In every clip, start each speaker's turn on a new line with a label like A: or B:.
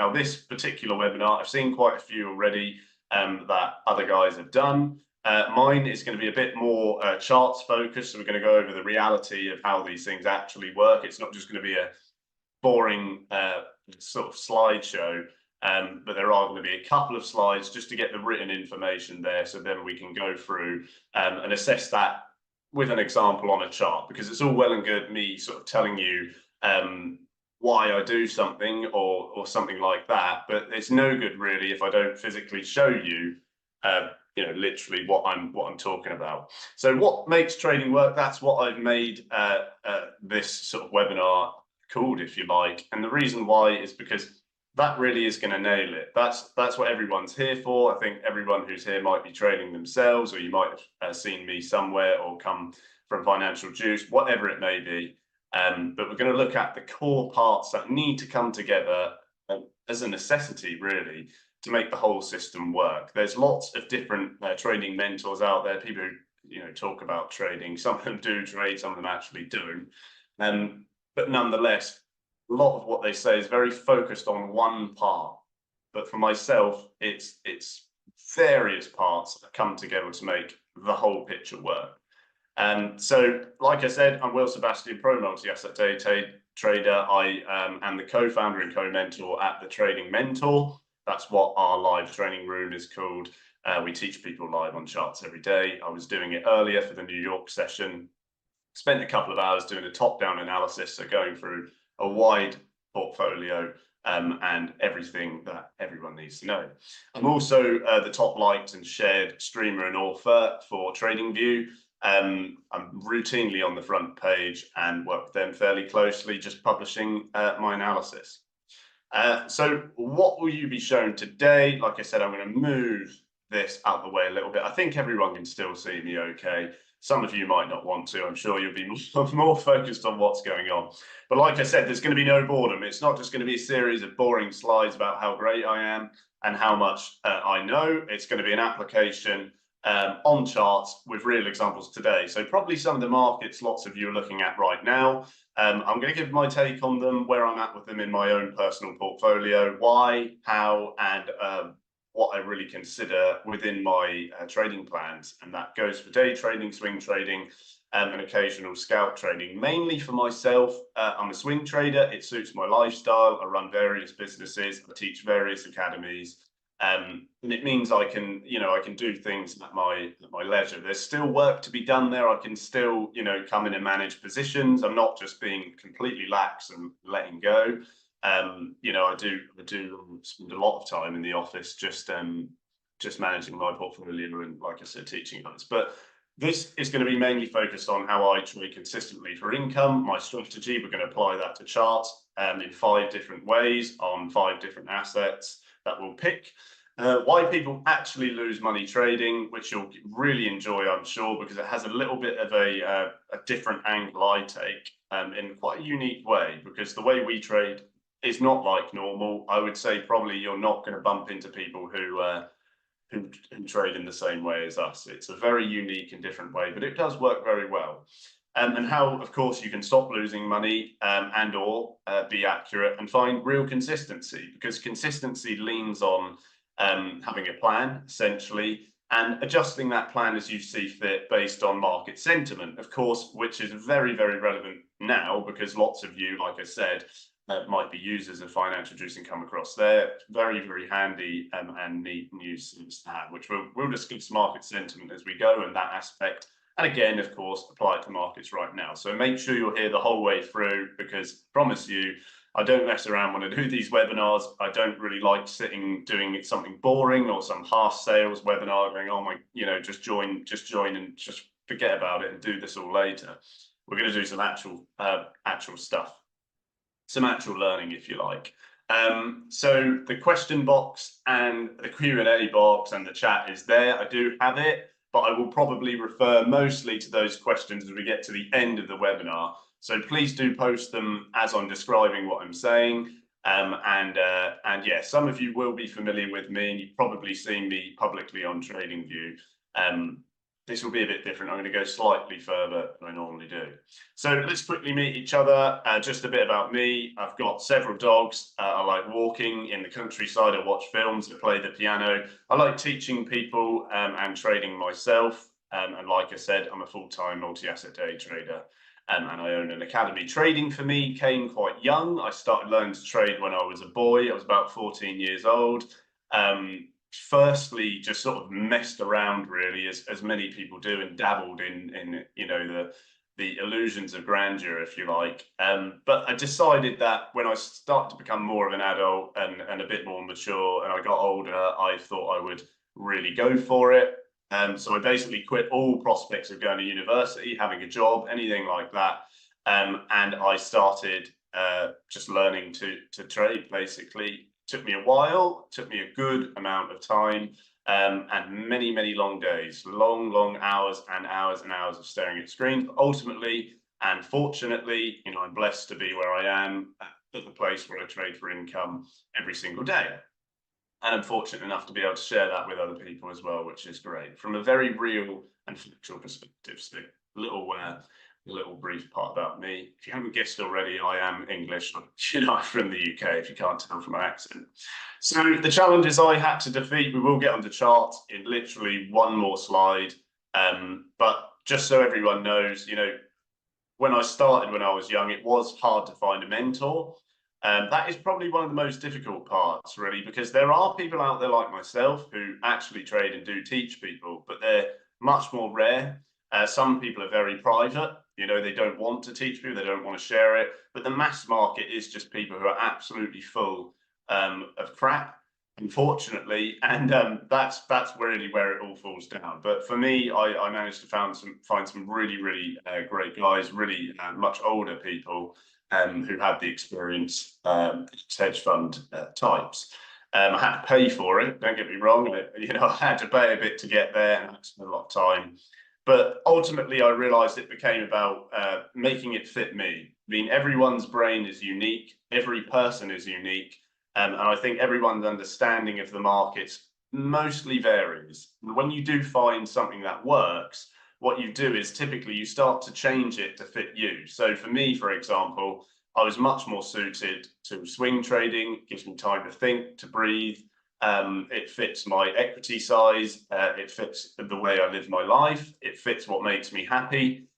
A: Now, this particular webinar, I've seen quite a few already that other guys have done. Mine is going to be a bit more charts focused, so we're going to go over the reality of how these things actually work. It's not just going to be a boring sort of slideshow, but there are going to be a couple of slides just to get the written information there, so then we can go through and assess that with an example on a chart, because it's all well and good me sort of telling you why I do something or something like that, but it's no good really if I don't physically show you literally what I'm talking about. So what makes trading work? That's what I've made this sort of webinar called, if you like. And the reason why is because that really is going to nail it. That's what everyone's here for. I think everyone who's here might be trading themselves, or you might have seen me somewhere or come from Financial Juice, whatever it may be. But we're going to look at the core parts that need to come together as a necessity, really, to make the whole system work. There's lots of different trading mentors out there, people who talk about trading. Some of them do trade, some of them actually don't. But nonetheless, a lot of what they say is very focused on one part. But for myself, it's various parts that come together to make the whole picture work. So, like I said, I'm Will Sebastian, pro multi-asset day trader. I am the co-founder and co-mentor at the Trading Mentor. That's what our live training room is called. We teach people live on charts every day. I was doing it earlier for the New York session. Spent a couple of hours doing a top-down analysis, so going through a wide portfolio and everything that everyone needs to know. I'm also the top liked and shared streamer and author for TradingView. I'm routinely on the front page and work with them fairly closely, just publishing my analysis. So what will you be shown today? Like I said, I'm going to move this out the way a little bit. I think everyone can still see me okay. Some of you might not want to. I'm sure you'll be more focused on what's going on. But like I said, there's going to be no boredom. It's not just going to be a series of boring slides about how great I am and how much I know. It's going to be an application on charts with real examples today. So probably some of the markets lots of you are looking at right now. I'm going to give my take on them, where I'm at with them in my own personal portfolio, why, how, and what I really consider within my trading plans. And that goes for day trading, swing trading, and occasional scalp trading. Mainly for myself, I'm a swing trader. It suits my lifestyle. I run various businesses. I teach various academies. And it means I can do things at my leisure. There's still work to be done there. I can still, come in and manage positions. I'm not just being completely lax and letting go. I do spend a lot of time in the office just managing my portfolio and, like I said, teaching others. But this is going to be mainly focused on how I trade consistently for income, my strategy. We're going to apply that to charts in 5 different ways on 5 different assets that we'll pick. Why people actually lose money trading, which you'll really enjoy, I'm sure, because it has a little bit of a different angle I take in quite a unique way, because the way we trade is not like normal. I would say probably you're not going to bump into people who trade in the same way as us. It's a very unique and different way, but it does work very well. And how, of course, you can stop losing money and or be accurate and find real consistency, because consistency leans on having a plan, essentially, and adjusting that plan as you see fit based on market sentiment, of course, which is very, very relevant now, because lots of you, like I said, might be users of Financial Juice and come across there. Very, very handy and neat news to have, which we'll discuss market sentiment as we go and that aspect. And again, of course, apply it to markets right now. So make sure you're here the whole way through, because I promise you, I don't mess around when I do these webinars. I don't really like sitting doing something boring or some half sales webinar going, oh my, just join and just forget about it and do this all later. We're going to do some actual stuff, some actual learning, if you like. So the question box and the Q&A box and the chat is there. I do have it, but I will probably refer mostly to those questions as we get to the end of the webinar. So please do post them as I'm describing what I'm saying. And yeah, some of you will be familiar with me, and you've probably seen me publicly on TradingView. this will be a bit different. I'm going to go slightly further than I normally do. So let's quickly meet each other. Just a bit about me. I've got several dogs. I like walking in the countryside. I watch films. I play the piano. I like teaching people and trading myself. And like I said, I'm a full-time multi-asset day trader. And I own an academy. Trading for me came quite young. I started learning to trade when I was a boy. I was about 14 years old. Firstly, just sort of messed around really, as many people do, and dabbled in you know, the illusions of grandeur, if you like. But I decided that when I started to become more of an adult and a bit more mature, and I got older, I thought I would really go for it. So I basically quit all prospects of going to university, having a job, anything like that. And I started just learning to trade, basically. Took me a while, took me a good amount of time, and many, many long days, long hours and hours and hours of staring at screens. But ultimately, and fortunately, you know, I'm blessed to be where I am at the place where I trade for income every single day. And I'm fortunate enough to be able to share that with other people as well, which is great from a very real and factual perspective. So a little brief part about me. If you haven't guessed already, I am English. You know, I'm from the UK, if you can't tell from my accent. So the challenges I had to defeat, we will get on the chart in literally one more slide. But just so everyone knows, you know, when I started when I was young, it was hard to find a mentor. That is probably one of the most difficult parts, really, because there are people out there like myself who actually trade and do teach people, but they're much more rare. Some people are very private, you know, they don't want to teach people, they don't want to share it. But the mass market is just people who are absolutely full of crap, unfortunately, and that's really where it all falls down. But for me, I managed to find some really great guys, really much older people who had the experience, hedge fund types. I had to pay for it, don't get me wrong. You know, I had to pay a bit to get there, and I spent a lot of time. But ultimately, I realized it became about making it fit me. I mean, everyone's brain is unique, every person is unique, and I think everyone's understanding of the markets mostly varies. When you do find something that works, what you do is typically you start to change it to fit you. So for me, for example, I was much more suited to swing trading. It gives me time to think, to breathe. It fits my equity size. It fits the way I live my life. It fits what makes me happy.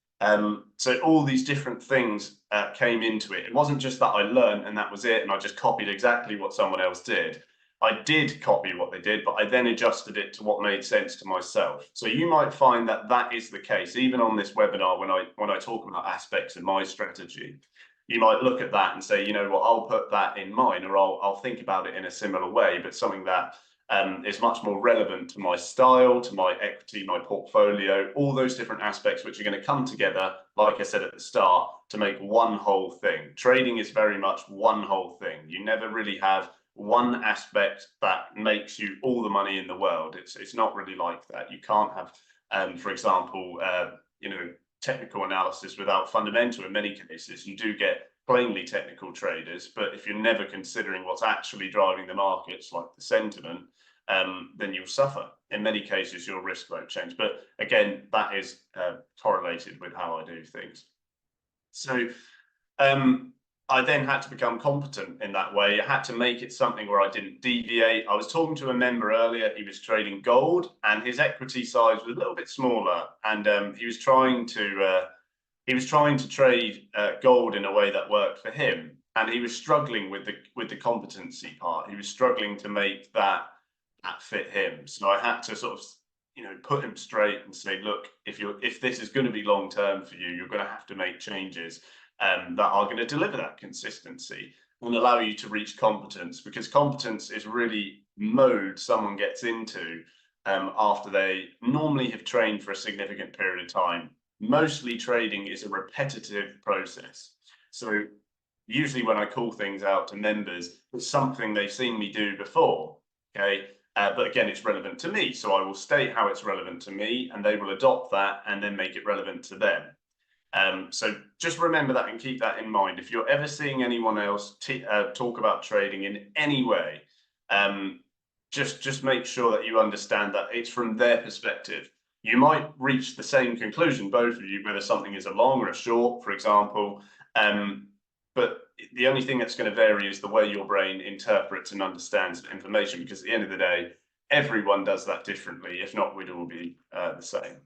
A: So all these different things came into it. It wasn't just that I learned and that was it, and I just copied exactly what someone else did. I did copy what they did, but I then adjusted it to what made sense to myself. So you might find that that is the case, even on this webinar, when I talk about aspects of my strategy. You might look at that and say, you know what, I'll put that in mine, or I'll think about it in a similar way, but something that is much more relevant to my style, to my equity, my portfolio, all those different aspects which are going to come together, like I said at the start, to make one whole thing. Trading is very much one whole thing. You never really have one aspect that makes you all the money in the world. It's not really like that. You can't have, for example, you know, technical analysis without fundamental. In many cases, you do get plainly technical traders, but if you're never considering what's actually driving the markets, like the sentiment, then you'll suffer. In many cases, your risk won't change. But again, that is correlated with how I do things. So I then had to become competent in that way. I had to make it something where I didn't deviate. I was talking to a member earlier, he was trading gold and his equity size was a little bit smaller, and he was trying to trade gold in a way that worked for him, and he was struggling with the competency part. He was struggling to make that fit him. So I had to sort of, you know, put him straight and say, look, if this is going to be long term for you, you're going to have to make changes that are going to deliver that consistency and allow you to reach competence, because competence is really mode someone gets into after they normally have trained for a significant period of time. Mostly trading is a repetitive process. So usually when I call things out to members, it's something they've seen me do before, okay? But again, it's relevant to me. So I will state how it's relevant to me and they will adopt that and then make it relevant to them. So just remember that and keep that in mind. If you're ever seeing anyone else talk about trading in any way, just make sure that you understand that it's from their perspective. You might reach the same conclusion, both of you, whether something is a long or a short, for example. But the only thing that's going to vary is the way your brain interprets and understands information, because at the end of the day, everyone does that differently. If not, we'd all be the same.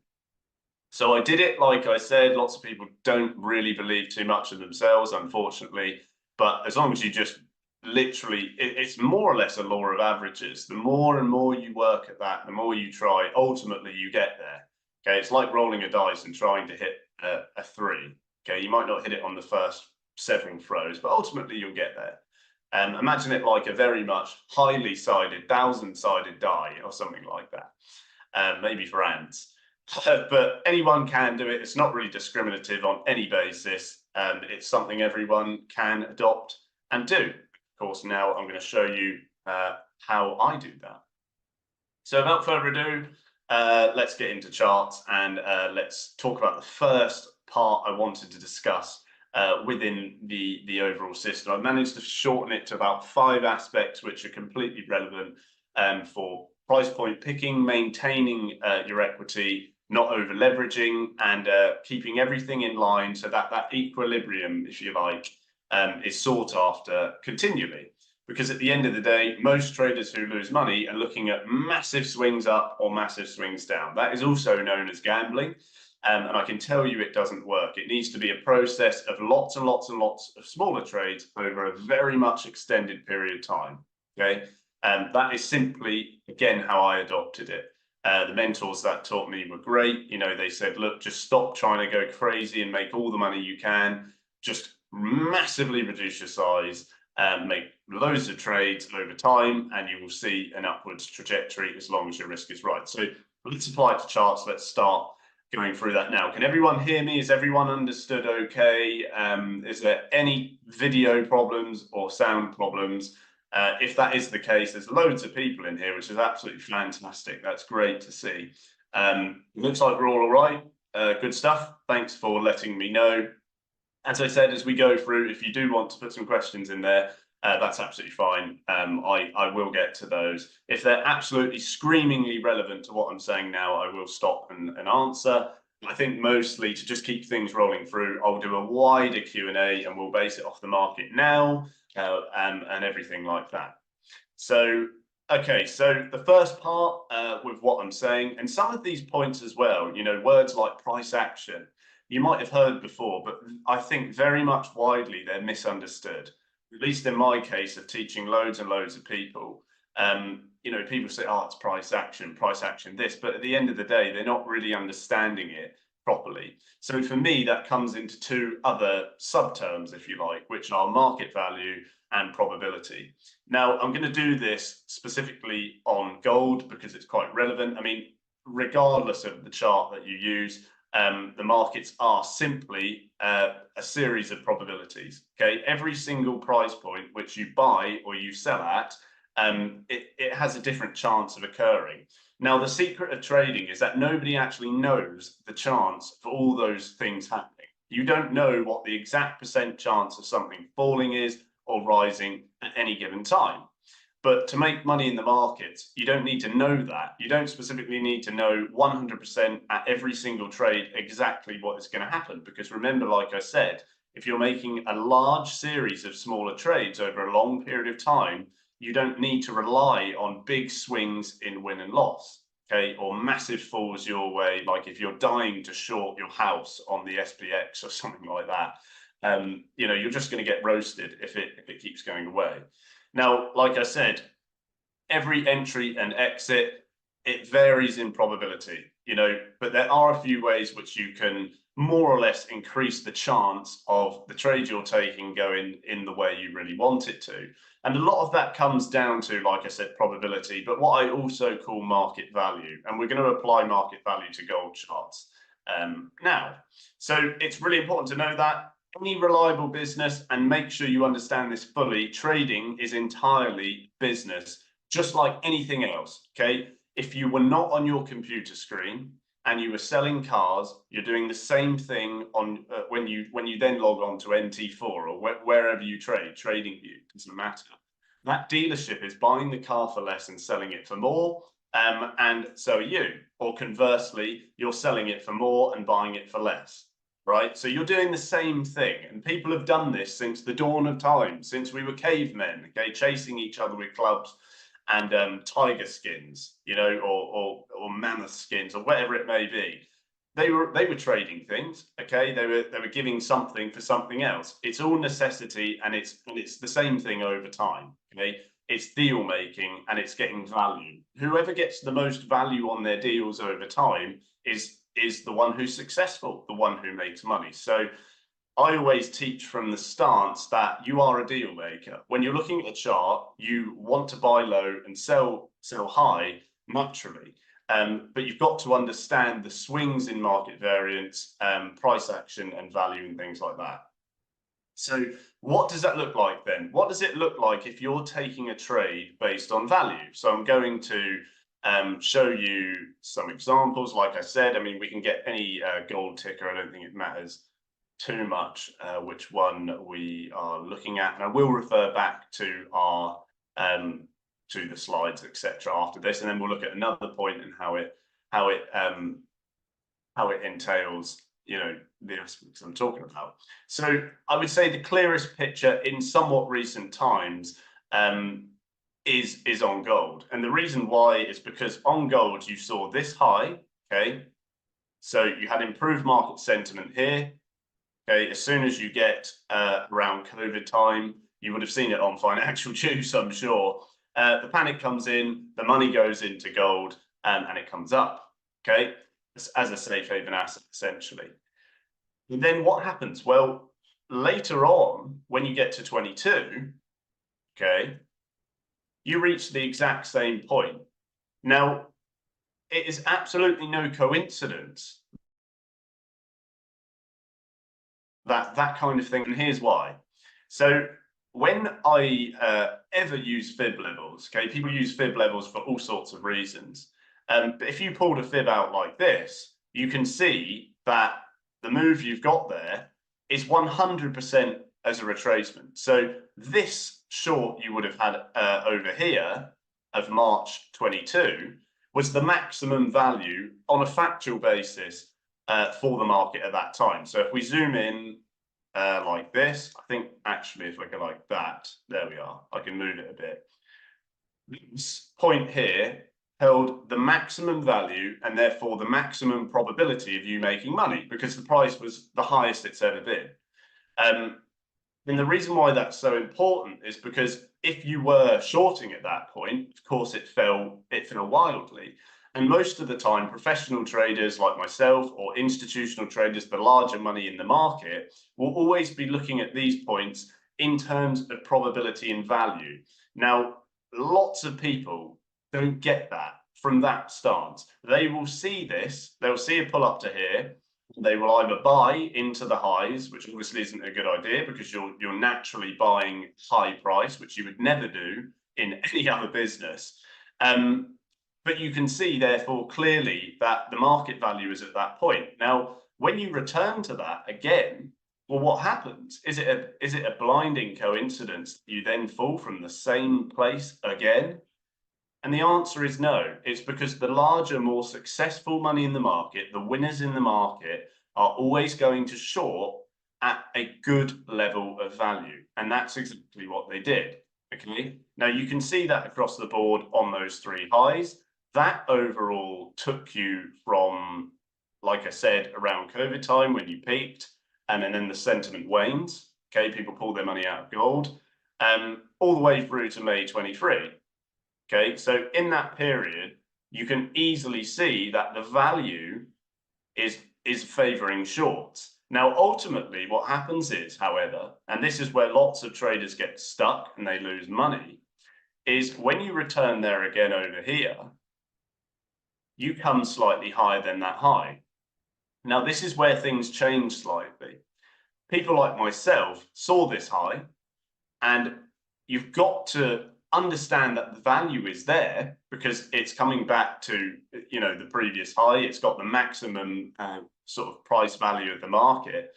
A: So I did it, like I said. Lots of people don't really believe too much in themselves, unfortunately. But as long as you just literally, it's more or less a law of averages. The more and more you work at that, the more you try, ultimately you get there. Okay, it's like rolling a dice and trying to hit a 3. Okay, you might not hit it on the first several throws, but ultimately you'll get there. Imagine it like a very much highly sided, 1,000-sided die or something like that, maybe for ants. But anyone can do it. It's not really discriminative on any basis. It's something everyone can adopt and do. Of course, now I'm going to show you how I do that. So without further ado, let's get into charts, and let's talk about the first part I wanted to discuss within the overall system. I've managed to shorten it to about 5 aspects which are completely relevant for price point picking, maintaining your equity, not over leveraging, and keeping everything in line so that that equilibrium, if you like, is sought after continually. Because at the end of the day, most traders who lose money are looking at massive swings up or massive swings down. That is also known as gambling. And I can tell you it doesn't work. It needs to be a process of lots and lots and lots of smaller trades over a very much extended period of time. Okay, and that is simply, again, how I adopted it. The mentors that taught me were great. You know, they said, look, just stop trying to go crazy and make all the money you can. Just massively reduce your size and make loads of trades over time, and you will see an upwards trajectory as long as your risk is right. So let's apply it to charts. Let's start going through that now. Can everyone hear me? Is everyone understood okay? Is there any video problems or sound problems? If that is the case, there's loads of people in here, which is absolutely fantastic. That's great to see. Looks like we're all right. Good stuff. Thanks for letting me know. As I said, as we go through, if you do want to put some questions in there, that's absolutely fine. I will get to those. If they're absolutely screamingly relevant to what I'm saying now, I will stop and answer. I think mostly to just keep things rolling through, I'll do a wider Q&A and we'll base it off the market now and everything like that. So, okay, so the first part with what I'm saying, and some of these points as well, you know, words like price action, you might have heard before, but I think very much widely they're misunderstood. At least in my case of teaching loads and loads of people, you know, people say, oh, it's price action this, but at the end of the day, they're not really understanding it properly. So for me, that comes into 2 other subterms, if you like, which are market value and probability. Now, I'm going to do this specifically on gold because it's quite relevant. I mean, regardless of the chart that you use, the markets are simply a series of probabilities. Okay, every single price point which you buy or you sell at, it has a different chance of occurring. Now, the secret of trading is that nobody actually knows the chance for all those things happening. You don't know what the exact % chance of something falling is or rising at any given time. But to make money in the markets, you don't need to know that. You don't specifically need to know 100% at every single trade exactly what is going to happen. Because remember, like I said, if you're making a large series of smaller trades over a long period of time, you don't need to rely on big swings in win and loss, okay, or massive falls your way, like if you're dying to short your house on the SPX or something like that. You know, you're just going to get roasted if it keeps going away. Now, like I said, every entry and exit, it varies in probability, you know, but there are a few ways which you can more or less increase the chance of the trade you're taking going in the way you really want it to. And a lot of that comes down to, like I said, probability, but what I also call market value. And we're going to apply market value to gold charts now. So it's really important to know that any reliable business, and make sure you understand this fully, trading is entirely business, just like anything else, okay? If you were not on your computer screen and you were selling cars, you're doing the same thing on when you then log on to NT4 or wherever you trade, TradingView, doesn't matter. That dealership is buying the car for less and selling it for more, and so are you. Or conversely, you're selling it for more and buying it for less, right? So you're doing the same thing, and people have done this since the dawn of time, since we were cavemen, okay, chasing each other with clubs and tiger skins, you know, or mammoth skins, or whatever it may be. They were trading things, okay. They were giving something for something else. It's all necessity, and it's the same thing over time, okay. It's deal making, and it's getting value. Whoever gets the most value on their deals over time is the one who's successful, the one who makes money. So I always teach from the stance that you are a deal maker. When you're looking at a chart, you want to buy low and sell high naturally. But you've got to understand the swings in market variance, price action, and value, and things like that. So what does that look like then? What does it look like if you're taking a trade based on value? So I'm going to show you some examples. Like I said, I mean, we can get any gold ticker. I don't think it matters too much which one we are looking at, and I will refer back to our to the slides, etc., after this, and then we'll look at another point and how it entails, you know, the aspects I'm talking about. So I would say the clearest picture in somewhat recent times is on gold, and the reason why is because on gold you saw this high, okay, so you had improved market sentiment here. Okay, as soon as you get around COVID time, you would have seen it on Financial Juice, I'm sure. The panic comes in, the money goes into gold, and it comes up, okay, as a safe haven asset, essentially. And then what happens? Well, later on, when you get to 22, okay, you reach the exact same point. Now, it is absolutely no coincidence that kind of thing, and here's why. So when I ever use fib levels, okay, people use fib levels for all sorts of reasons. But if you pulled a fib out like this, you can see that the move you've got there is 100% as a retracement. So this short you would have had over here of March 22 was the maximum value on a factual basis for the market at that time. So if we zoom in like this, I think actually if I go like that, there we are, I can move it a bit. This point here held the maximum value and therefore the maximum probability of you making money because the price was the highest it's ever been. And the reason why that's so important is because if you were shorting at that point, of course it fell wildly. And most of the time, professional traders like myself or institutional traders, the larger money in the market, will always be looking at these points in terms of probability and value. Now, lots of people don't get that from that stance. They will see this, they'll see a pull up to here, they will either buy into the highs, which obviously isn't a good idea because you're naturally buying high price, which you would never do in any other business. But you can see, therefore, clearly that the market value is at that point. Now, when you return to that again, well, what happens? Is it a blinding coincidence you then fall from the same place again? And the answer is no. It's because the larger, more successful money in the market, the winners in the market, are always going to short at a good level of value. And that's exactly what they did. Okay. Now you can see that across the board on those three highs. That overall took you from, like I said, around COVID time when you peaked, and then the sentiment wanes. Okay, people pull their money out of gold, all the way through to May 23. Okay, so in that period, you can easily see that the value is favoring shorts. Now, ultimately, what happens is, however, and this is where lots of traders get stuck and they lose money, is when you return there again over here, you come slightly higher than that high. Now, this is where things change slightly. People like myself saw this high, and you've got to understand that the value is there because it's coming back to, you know, the previous high. It's got the maximum sort of price value of the market.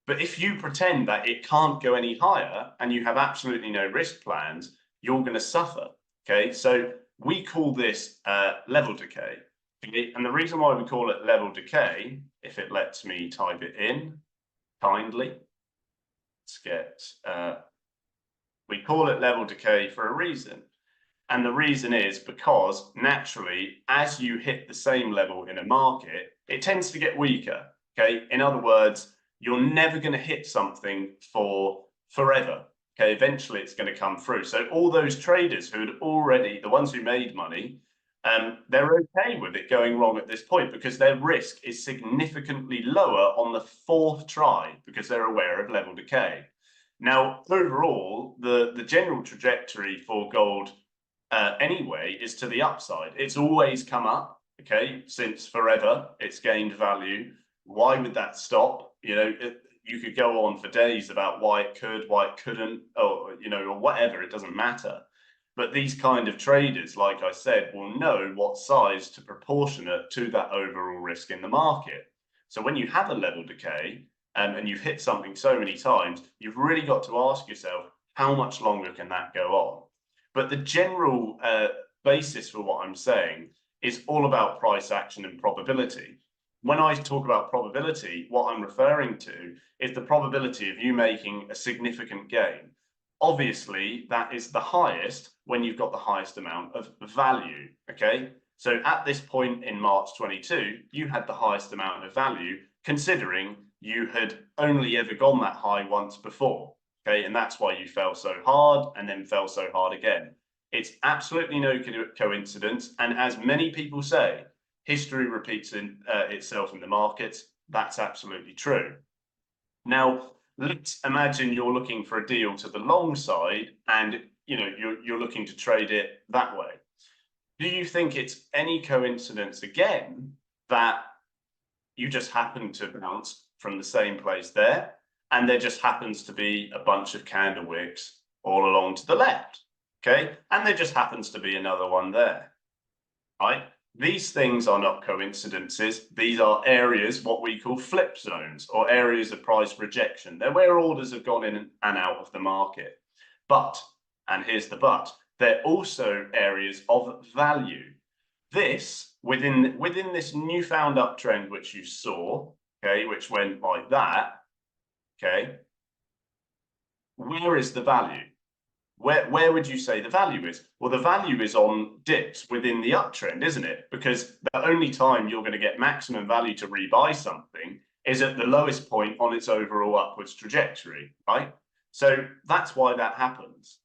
A: But if you pretend that it can't go any higher and you have absolutely no risk plans, you're going to suffer. Okay, so we call this level decay. Okay? And the reason why we call it level decay, if it lets me type it in kindly, let's get, we call it level decay for a reason. And the reason is because naturally, as you hit the same level in a market, it tends to get weaker. Okay. In other words, you're never going to hit something for forever. Okay. Eventually, it's going to come through. So all those traders who had already, the ones who made money, they're okay with it going wrong at this point because their risk is significantly lower on the fourth try because they're aware of level decay. Now, overall, the general trajectory for gold anyway is to the upside. It's always come up, okay, since forever. It's gained value. Why would that stop? You know, you could go on for days about why it could, why it couldn't, or you know, or whatever. It doesn't matter. But these kind of traders, like I said, will know what size to proportionate to that overall risk in the market. So when you have a level decay and you've hit something so many times, you've really got to ask yourself, how much longer can that go on? But the general basis for what I'm saying is all about price action and probability. When I talk about probability, what I'm referring to is the probability of you making a significant gain. Obviously, that is the highest when you've got the highest amount of value, okay? So at this point in March 22, you had the highest amount of value considering you had only ever gone that high once before. Okay, and that's why you fell so hard and then fell so hard again. It's absolutely no coincidence. And as many people say, history repeats itself in the markets. That's absolutely true. Now, let's imagine you're looking for a deal to the long side and you're looking to trade it that way. Do you think it's any coincidence again that you just happen to bounce from the same place there? And there just happens to be a bunch of candle wicks all along to the left, okay? And there just happens to be another one there, right? These things are not coincidences. These are areas, what we call flip zones or areas of price rejection. They're where orders have gone in and out of the market. But, and here's the but, they're also areas of value. This, within this newfound uptrend, which you saw, okay, which went like that, okay, where is the value? Where would you say the value is? Well, the value is on dips within the uptrend, isn't it? Because the only time you're going to get maximum value to rebuy something is at the lowest point on its overall upwards trajectory, right? So that's why that happens.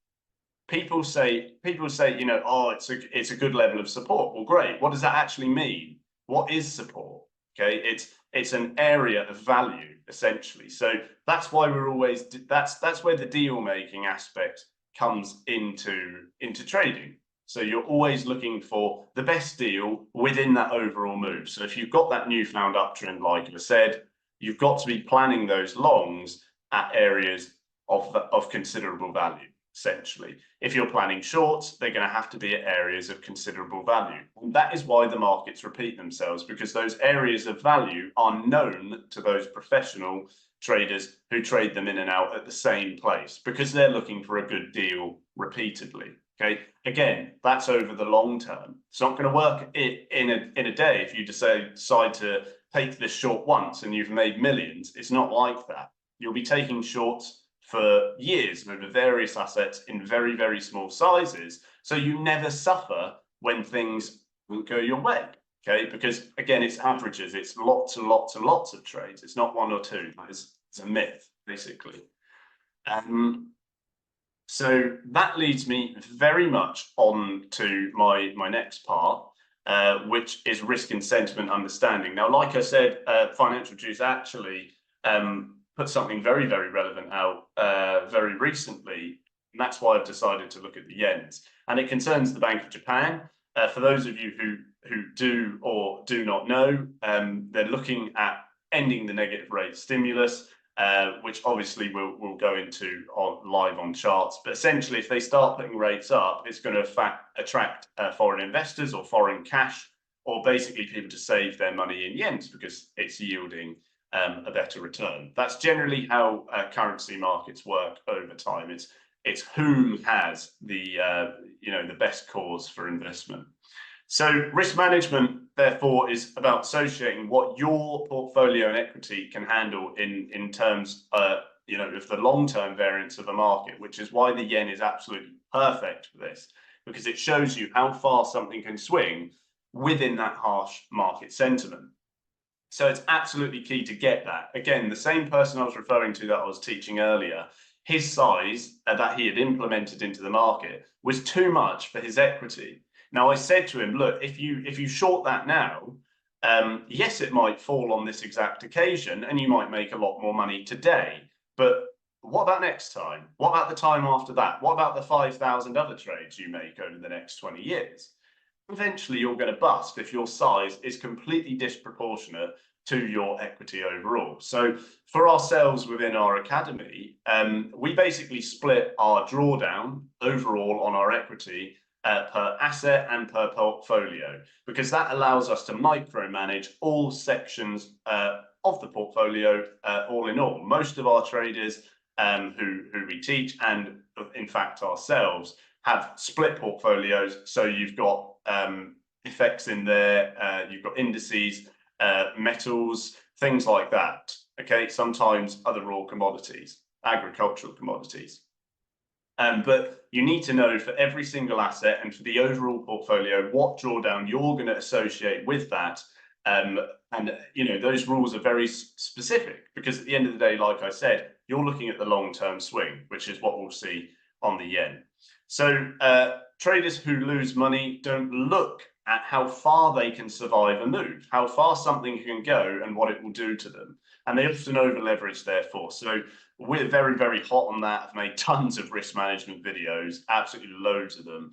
A: People say, you know, oh, it's a good level of support. Well, great. What does that actually mean? What is support? Okay, it's an area of value essentially. So that's why we're always that's where the deal making aspect comes into trading. So you're always looking for the best deal within that overall move. So if you've got that newfound uptrend, like I said, you've got to be planning those longs at areas of considerable value. Essentially, if you're planning shorts, they're going to have to be at areas of considerable value. And that is why the markets repeat themselves, because those areas of value are known to those professional traders who trade them in and out at the same place, because they're looking for a good deal repeatedly. Okay, again, that's over the long term. It's not going to work in a day. If you decide to take this short once and you've made millions, it's not like that. You'll be taking shorts for years over various assets in very, very small sizes. So you never suffer when things won't go your way, okay? Because again, it's averages, it's lots and lots and lots of trades. It's not one or two. It's a myth, basically. So that leads me very much on to my next part, which is risk and sentiment understanding. Now, like I said, Financial Juice actually put something very, very relevant out very recently, and that's why I've decided to look at the yens. And it concerns the Bank of Japan. For those of you who do or do not know, they're looking at ending the negative rate stimulus, which obviously we'll go into live on charts. But essentially, if they start putting rates up, it's going to attract foreign investors or foreign cash, or basically people to save their money in yens because it's yielding a better return. That's generally how currency markets work over time. It's whom has the the best cause for investment. So risk management, therefore, is about associating what your portfolio and equity can handle in terms of the long-term variance of the market, which is why the yen is absolutely perfect for this, because it shows you how far something can swing within that harsh market sentiment. So it's absolutely key to get that. Again, the same person I was referring to that I was teaching earlier, his size that he had implemented into the market was too much for his equity. Now I said to him, look, if you short that now, yes, it might fall on this exact occasion and you might make a lot more money today. But what about next time? What about the time after that? What about the 5,000 other trades you make over the next 20 years? Eventually you're going to bust if your size is completely disproportionate to your equity overall. So for ourselves within our academy, we basically split our drawdown overall on our equity per asset and per portfolio, because that allows us to micromanage all sections of the portfolio all in all. Most of our traders who we teach, and in fact ourselves, have split portfolios. So you've got effects in there, you've got indices, metals, things like that. Okay, sometimes other raw commodities, agricultural commodities. But you need to know for every single asset and for the overall portfolio what drawdown you're going to associate with that. And those rules are very specific, because at the end of the day, like I said, you're looking at the long-term swing, which is what we'll see on the yen. So traders who lose money don't look at how far they can survive a move, how far something can go and what it will do to them. And they often over leverage, therefore. So we're very, very hot on that. I've made tons of risk management videos, absolutely loads of them,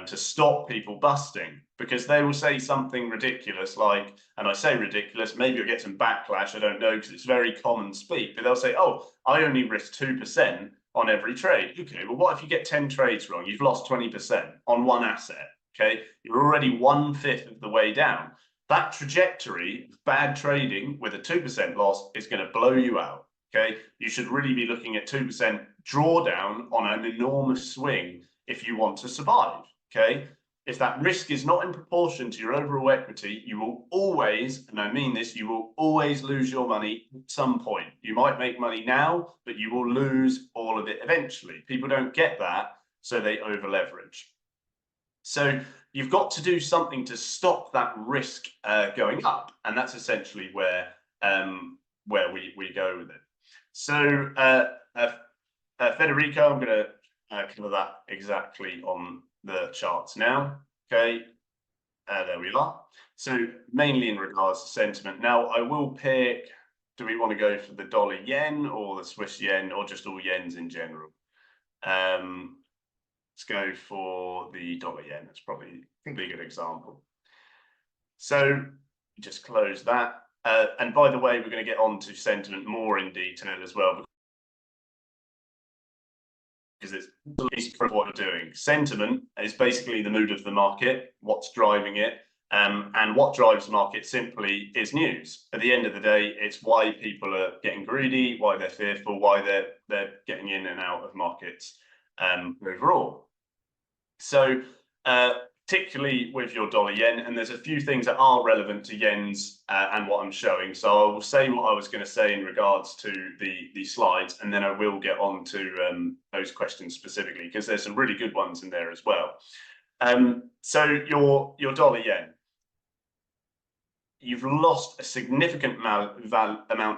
A: to stop people busting, because they will say something ridiculous like, and I say ridiculous, maybe you'll get some backlash, I don't know, because it's very common speak, but they'll say, oh, I only risk 2% on every trade. Okay, well, what if you get 10 trades wrong? You've lost 20% on one asset. Okay, you're already 1/5 of the way down. That trajectory of bad trading with a 2% loss is going to blow you out. Okay, you should really be looking at 2% drawdown on an enormous swing if you want to survive. Okay, if that risk is not in proportion to your overall equity, you will always, and I mean this, you will always lose your money at some point. You might make money now, but you will lose all of it eventually. People don't get that, so they over leverage. So you've got to do something to stop that risk going up, and that's essentially where we go with it. So Federico, I'm going to cover that exactly on the charts now. Okay, there we are. So mainly in regards to sentiment. Now I will pick, do we want to go for the dollar yen or the Swiss yen, or just all yens in general? Let's go for the dollar yen. That's probably a good example. So just close that. And by the way, we're going to get on to sentiment more in detail as well, because it's what we're doing. Sentiment is basically the mood of the market, what's driving it, and what drives the market simply is news. At the end of the day, it's why people are getting greedy, why they're fearful, why they're getting in and out of markets overall. So particularly with your dollar yen, and there's a few things that are relevant to yens and what I'm showing. So I will say what I was going to say in regards to the slides, and then I will get on to those questions specifically, because there's some really good ones in there as well. So your dollar yen, you've lost a significant amount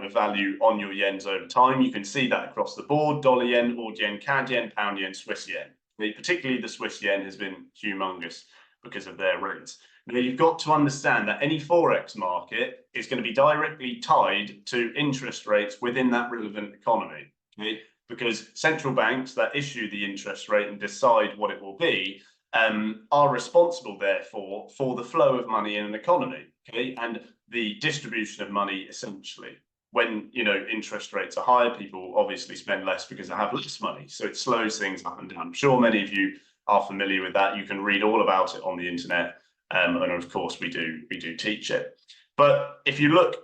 A: of value on your yens over time. You can see that across the board: dollar yen, AUD yen, CAD yen, pound yen, Swiss yen. Particularly the Swiss yen has been humongous because of their rates. Now you've got to understand that any forex market is going to be directly tied to interest rates within that relevant economy. Okay? Because central banks that issue the interest rate and decide what it will be are responsible, therefore, for the flow of money in an economy, okay, and the distribution of money, essentially. When interest rates are higher, people obviously spend less because they have less money, so it slows things up and down. I'm sure many of you are familiar with that. You can read all about it on the internet, and of course we do teach it. But if you look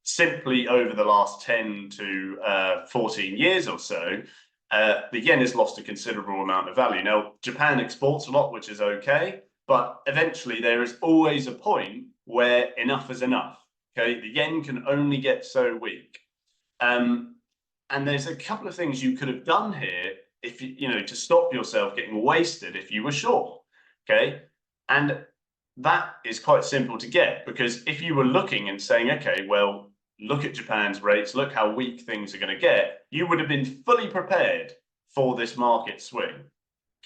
A: simply over the last 10 to 14 years or so, the yen has lost a considerable amount of value. Now, Japan exports a lot, which is okay, but eventually there is always a point where enough is enough. Okay, the yen can only get so weak. And there's a couple of things you could have done here if you know to stop yourself getting wasted if you were short. Okay, and that is quite simple to get, because if you were looking and saying, okay, well, look at Japan's rates, look how weak things are going to get, you would have been fully prepared for this market swing.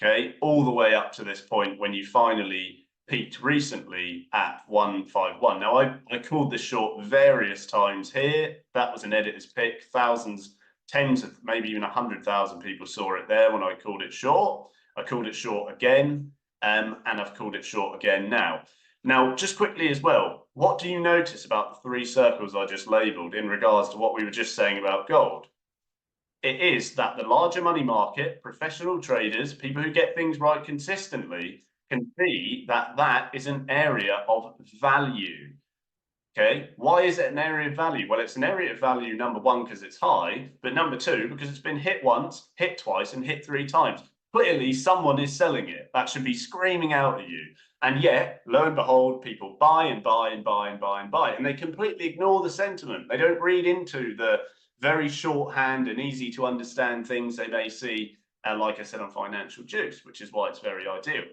A: Okay, all the way up to this point when you finally peaked recently at 151. Now, I called this short various times here. That was an editor's pick. Thousands, tens of, maybe even 100,000 people saw it there when I called it short. I called it short again, and I've called it short again now. Now, just quickly as well, what do you notice about the three circles I just labeled in regards to what we were just saying about gold? It is that the larger money market, professional traders, people who get things right consistently, can see that that is an area of value. Okay, why is it an area of value? Well, it's an area of value, number one, because it's high, but number two, because it's been hit once, hit twice, and hit three times. Clearly, someone is selling it. That should be screaming out at you. And yet, lo and behold, people buy and buy and buy and buy and buy, and they completely ignore the sentiment. They don't read into the very shorthand and easy to understand things they may see, like I said, on Financial Juice, which is why it's very ideal.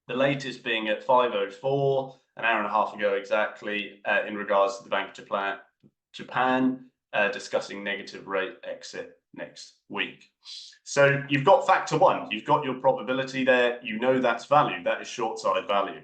A: The latest being at 5:04, an hour and a half ago exactly, in regards to the Bank of Japan discussing negative rate exit next week. So you've got factor one, you've got your probability there, you know that's value, that is short side value.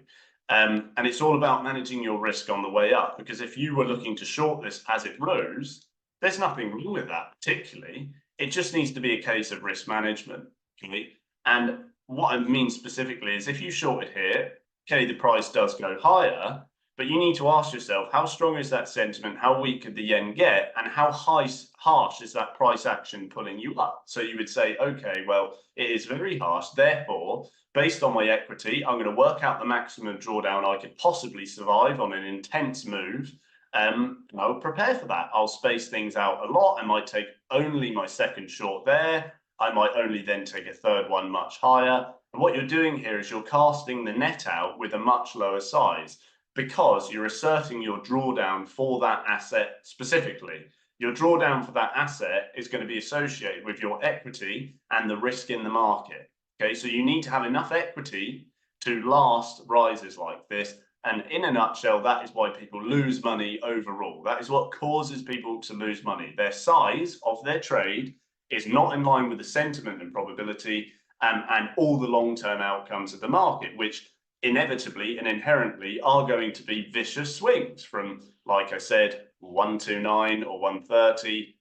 A: And it's all about managing your risk on the way up, because if you were looking to short this as it rose, there's nothing wrong with that particularly. It just needs to be a case of risk management. Okay? And what I mean specifically is if you short it here, okay, the price does go higher, but you need to ask yourself, how strong is that sentiment? How weak could the yen get? And how harsh is that price action pulling you up? So you would say, okay, well, it is very harsh. Therefore, based on my equity, I'm going to work out the maximum drawdown I could possibly survive on an intense move. I will prepare for that. I'll space things out a lot. I might take only my second short there. I might only then take a third one much higher. And what you're doing here is you're casting the net out with a much lower size, because you're asserting your drawdown for that asset specifically. Your drawdown for that asset is going to be associated with your equity and the risk in the market. Okay, so you need to have enough equity to last rises like this. And in a nutshell, that is why people lose money overall. That is what causes people to lose money. Their size of their trade is not in line with the sentiment and probability and all the long-term outcomes of the market, which inevitably and inherently are going to be vicious swings from, like I said, 129 or 130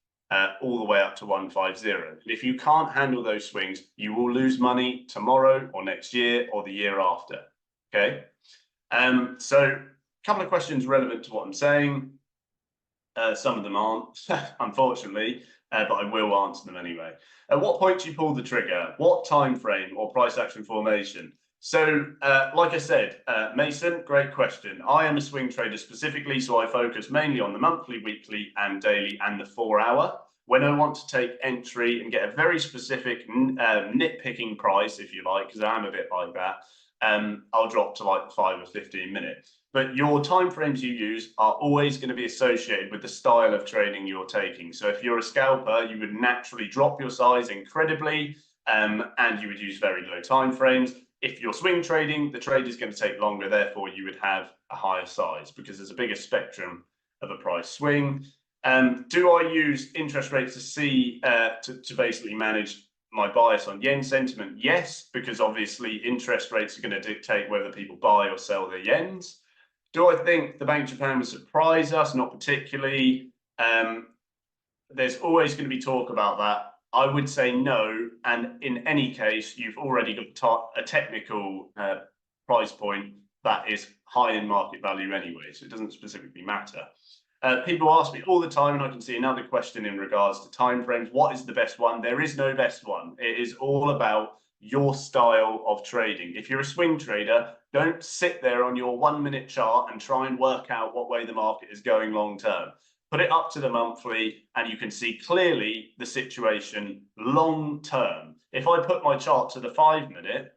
A: all the way up to 150. And if you can't handle those swings, you will lose money tomorrow or next year or the year after. Okay. So a couple of questions relevant to what I'm saying. Some of them aren't, unfortunately, but I will answer them anyway. At what point do you pull the trigger? What time frame or price action formation? So, like I said, Mason, great question. I am a swing trader specifically, so I focus mainly on the monthly, weekly, and daily, and the 4 hour. When I want to take entry and get a very specific nitpicking price, if you like, because I am a bit like that, I'll drop to like 5 or 15 minutes. But your timeframes you use are always going to be associated with the style of trading you're taking. So if you're a scalper, you would naturally drop your size incredibly, and you would use very low timeframes. If you're swing trading, the trade is going to take longer. Therefore, you would have a higher size because there's a bigger spectrum of a price swing. Do I use interest rates to see to basically manage my bias on yen sentiment? Yes, because obviously interest rates are going to dictate whether people buy or sell their yens. Do I think the Bank of Japan will surprise us? Not particularly. There's always going to be talk about that. I would say no. And in any case, you've already got a technical price point that is high in market value anyway, so it doesn't specifically matter. People ask me all the time, and I can see another question in regards to timeframes. What is the best one? There is no best one. It is all about your style of trading. If you're a swing trader, don't sit there on your 1 minute chart and try and work out what way the market is going long term. put it up to the monthly, and you can see clearly the situation long term. If I put my chart to the 5-minute,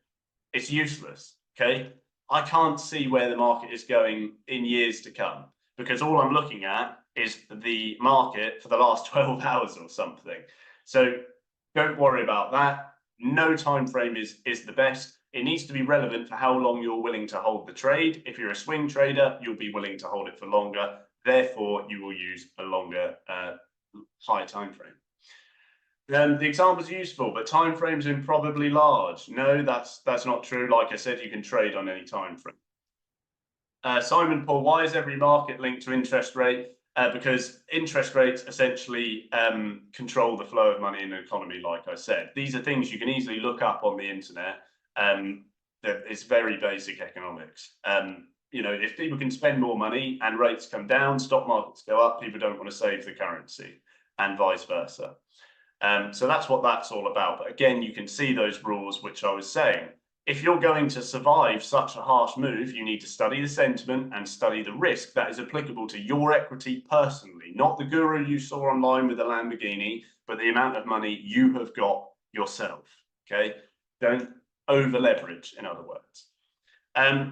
A: it's useless, okay? I can't see where the market is going in years to come, because all I'm looking at is the market for the last 12 hours or something. So don't worry about that. No time frame is the best. It needs to be relevant for how long you're willing to hold the trade. If you're a swing trader, you'll be willing to hold it for longer. Therefore, you will use a longer, higher time frame. The example's useful, but time frames are improbably large. No, that's not true. Like I said, you can trade on any time frame. Simon Paul, why is every market linked to interest rate? Because interest rates essentially control the flow of money in the economy, like I said. These are things you can easily look up on the internet. It's very basic economics. You know, if people can spend more money and rates come down, stock markets go up, people don't want to save the currency, and vice versa. So that's what that's all about. But again, you can see those rules, which I was saying. If you're going to survive such a harsh move, you need to study the sentiment and study the risk that is applicable to your equity personally, not the guru you saw online with a Lamborghini, but the amount of money you have got yourself, okay? Don't over leverage, in other words.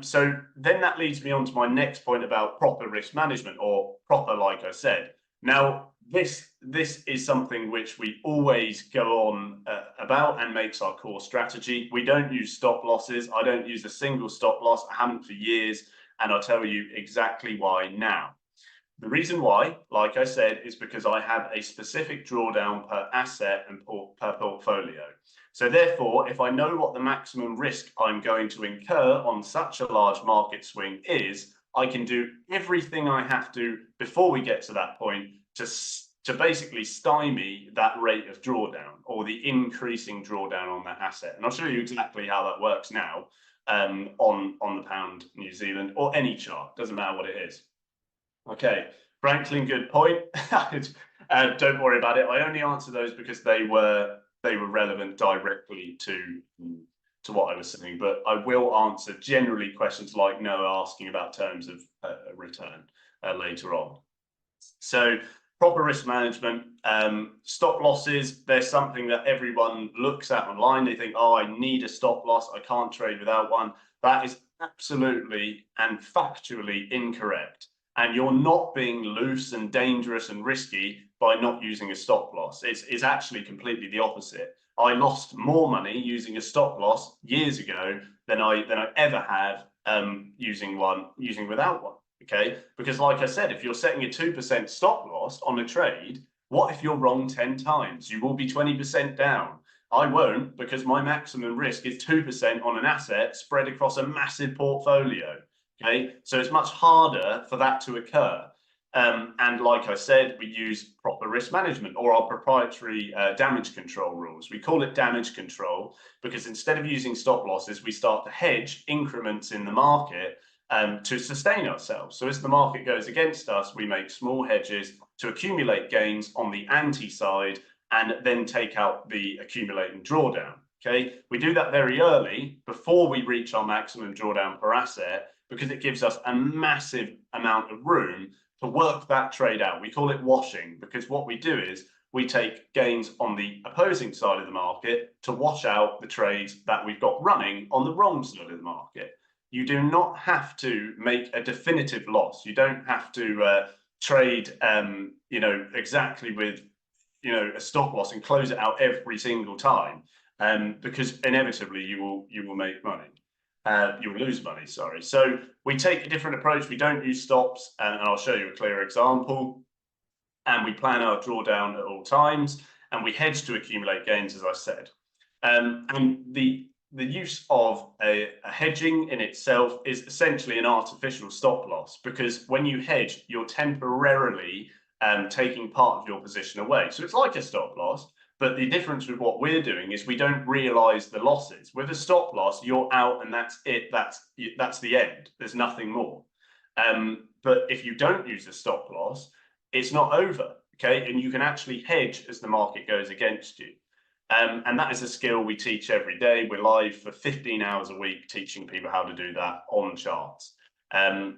A: So then that leads me on to my next point about proper risk management, or proper, like I said. Now, this is something which we always go on about and makes our core strategy. We don't use stop losses. I don't use a single stop loss. I haven't for years, and I'll tell you exactly why now. The reason why, like I said, is because I have a specific drawdown per asset and per portfolio. So therefore, if I know what the maximum risk I'm going to incur on such a large market swing is, I can do everything I have to before we get to that point to basically stymie that rate of drawdown, or the increasing drawdown on that asset. And I'll show you exactly how that works now on the pound New Zealand, or any chart, doesn't matter what it is. Okay, Franklin, good point. Don't worry about it. I only answer those because they were relevant directly to what I was saying, but I will answer generally questions like Noah asking about terms of return later on. So proper risk management, stop losses, there's something that everyone looks at online. They think, oh, I need a stop loss, I can't trade without one. That is absolutely and factually incorrect. And you're not being loose and dangerous and risky by not using a stop loss. It's actually completely the opposite. I lost more money using a stop loss years ago than I ever have using without one. Okay, because like I said, if you're setting a 2% stop loss on a trade, what if you're wrong 10 times? You will be 20% down. I won't, because my maximum risk is 2% on an asset spread across a massive portfolio. Okay, so it's much harder for that to occur. And like I said, we use proper risk management, or our proprietary damage control rules. We call it damage control because instead of using stop losses, we start to hedge increments in the market to sustain ourselves. So as the market goes against us, we make small hedges to accumulate gains on the anti side and then take out the accumulating drawdown. Okay, we do that very early before we reach our maximum drawdown per asset, because it gives us a massive amount of room to work that trade out. We call it washing, because what we do is we take gains on the opposing side of the market to wash out the trades that we've got running on the wrong side of the market. You do not have to make a definitive loss. You don't have to trade, exactly with, a stop loss and close it out every single time, because inevitably you will make money. You will lose money, sorry. So we take a different approach. We don't use stops, and I'll show you a clear example. And we plan our drawdown at all times, and we hedge to accumulate gains, as I said. And the use of a hedging in itself is essentially an artificial stop loss, because when you hedge, you're temporarily taking part of your position away. So it's like a stop loss, but the difference with what we're doing is we don't realize the losses. With a stop loss, you're out and that's it. That's the end. There's nothing more. But if you don't use a stop loss, it's not over, okay? And you can actually hedge as the market goes against you. And that is a skill we teach every day. We're live for 15 hours a week teaching people how to do that on charts.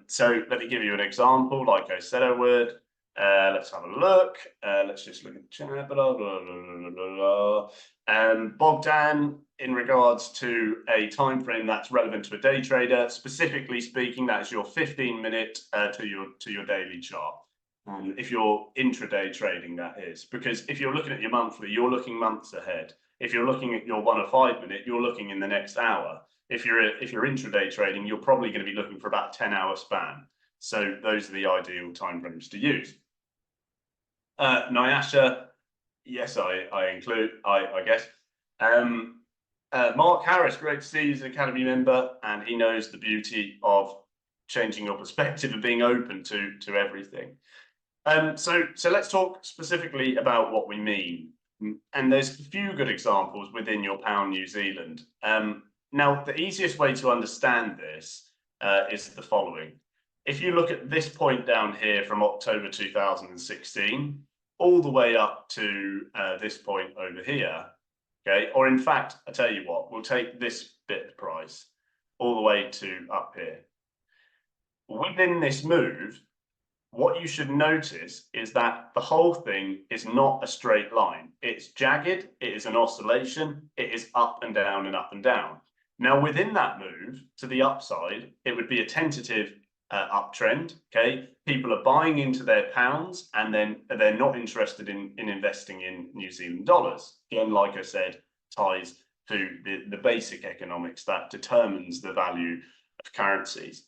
A: So let me give you an example, like I said I would. Let's have a look. Let's just look at the chat. Blah, blah, blah, blah, blah. Bogdan, in regards to a time frame that's relevant to a day trader, specifically speaking, that is your 15-minute to your daily chart. If you're intraday trading, that is, because if you're looking at your monthly, you're looking months ahead. If you're looking at your 1 or 5 minute, you're looking in the next hour. If you're intraday trading, you're probably going to be looking for about 10-hour span. So those are the ideal timeframes to use. Nyasha, yes, I include, I guess. Mark Harris, great to see you as an Academy member, and he knows the beauty of changing your perspective and being open to everything. So let's talk specifically about what we mean. And there's a few good examples within your pound New Zealand. Now, the easiest way to understand this is the following. If you look at this point down here from October 2016, all the way up to this point over here, okay? Or in fact, I tell you what, we'll take this bit price all the way to up here. Within this move, what you should notice is that the whole thing is not a straight line. It's jagged, it is an oscillation, it is up and down and up and down. Now, within that move to the upside, it would be a tentative uptrend, okay? People are buying into their pounds and then they're not interested in investing in New Zealand dollars. Again, like I said, ties to the basic economics that determines the value of currencies.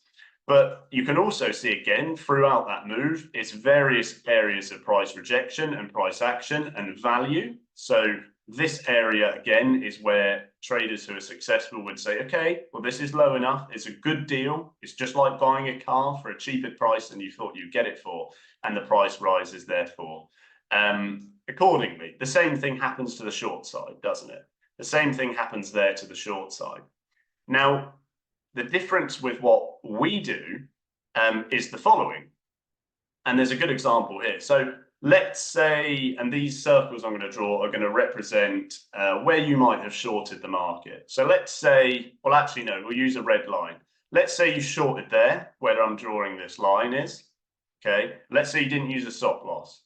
A: But you can also see again throughout that move, it's various areas of price rejection and price action and value. So this area again is where traders who are successful would say, okay, well, this is low enough. It's a good deal. It's just like buying a car for a cheaper price than you thought you'd get it for. And the price rises therefore. Accordingly, the same thing happens to the short side, doesn't it? The same thing happens there to the short side. Now, the difference with what we do is the following. And there's a good example here. So let's say, and these circles I'm going to draw are going to represent where you might have shorted the market. So let's say, well, actually, no, we'll use a red line. Let's say you shorted there, where I'm drawing this line is. Okay. Let's say you didn't use a stop loss.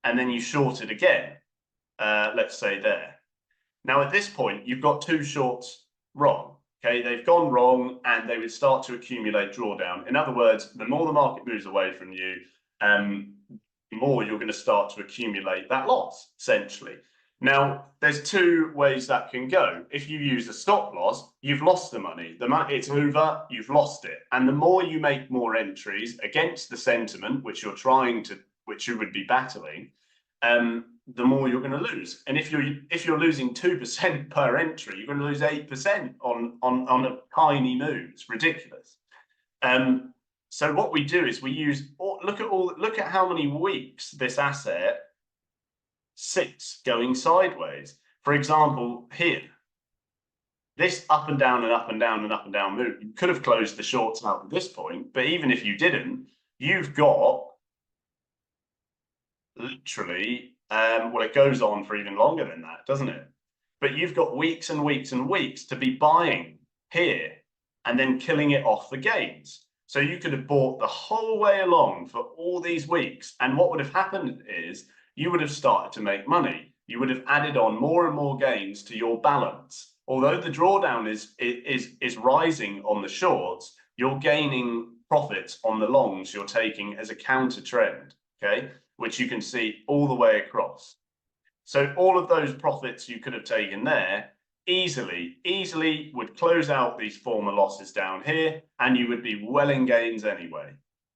A: And then you shorted again, let's say there. Now, at this point, you've got two shorts wrong. Okay, they've gone wrong and they would start to accumulate drawdown. In other words, the more the market moves away from you, the more you're going to start to accumulate that loss, essentially. Now, there's two ways that can go. If you use a stop loss, you've lost the money. It's over, you've lost it. And the more you make more entries against the sentiment, which you would be battling, the more you're going to lose. And if you're losing 2% per entry, you're going to lose 8% on a tiny move. It's ridiculous. So what we do is we use look at how many weeks this asset sits going sideways. For example, here, this up and down and up and down and up and down move, you could have closed the shorts out at this point, but even if you didn't, you've got literally well, it goes on for even longer than that, doesn't it? But you've got weeks and weeks and weeks to be buying here and then killing it off the gains. So you could have bought the whole way along for all these weeks. And what would have happened is you would have started to make money. You would have added on more and more gains to your balance. Although the drawdown is rising on the shorts, you're gaining profits on the longs you're taking as a counter trend, okay? Which you can see all the way across. So all of those profits you could have taken there easily would close out these former losses down here, and you would be well in gains anyway,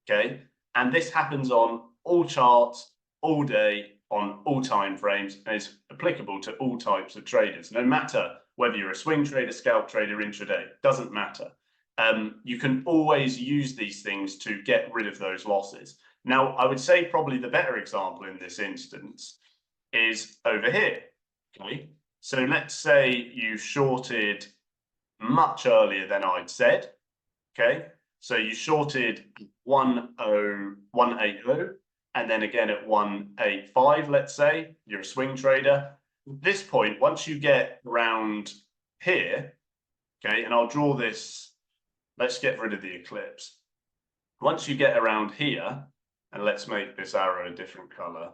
A: okay? And this happens on all charts, all day, on all time frames, and is applicable to all types of traders, no matter whether you're a swing trader, scalp trader, intraday, doesn't matter. You can always use these things to get rid of those losses. Now, I would say probably the better example in this instance is over here, okay? So let's say you shorted much earlier than I'd said, okay? So you shorted 180 and then again at 185, let's say, you're a swing trader. At this point, once you get around here, okay, and I'll draw this, let's get rid of the eclipse. Once you get around here, and let's make this arrow a different color,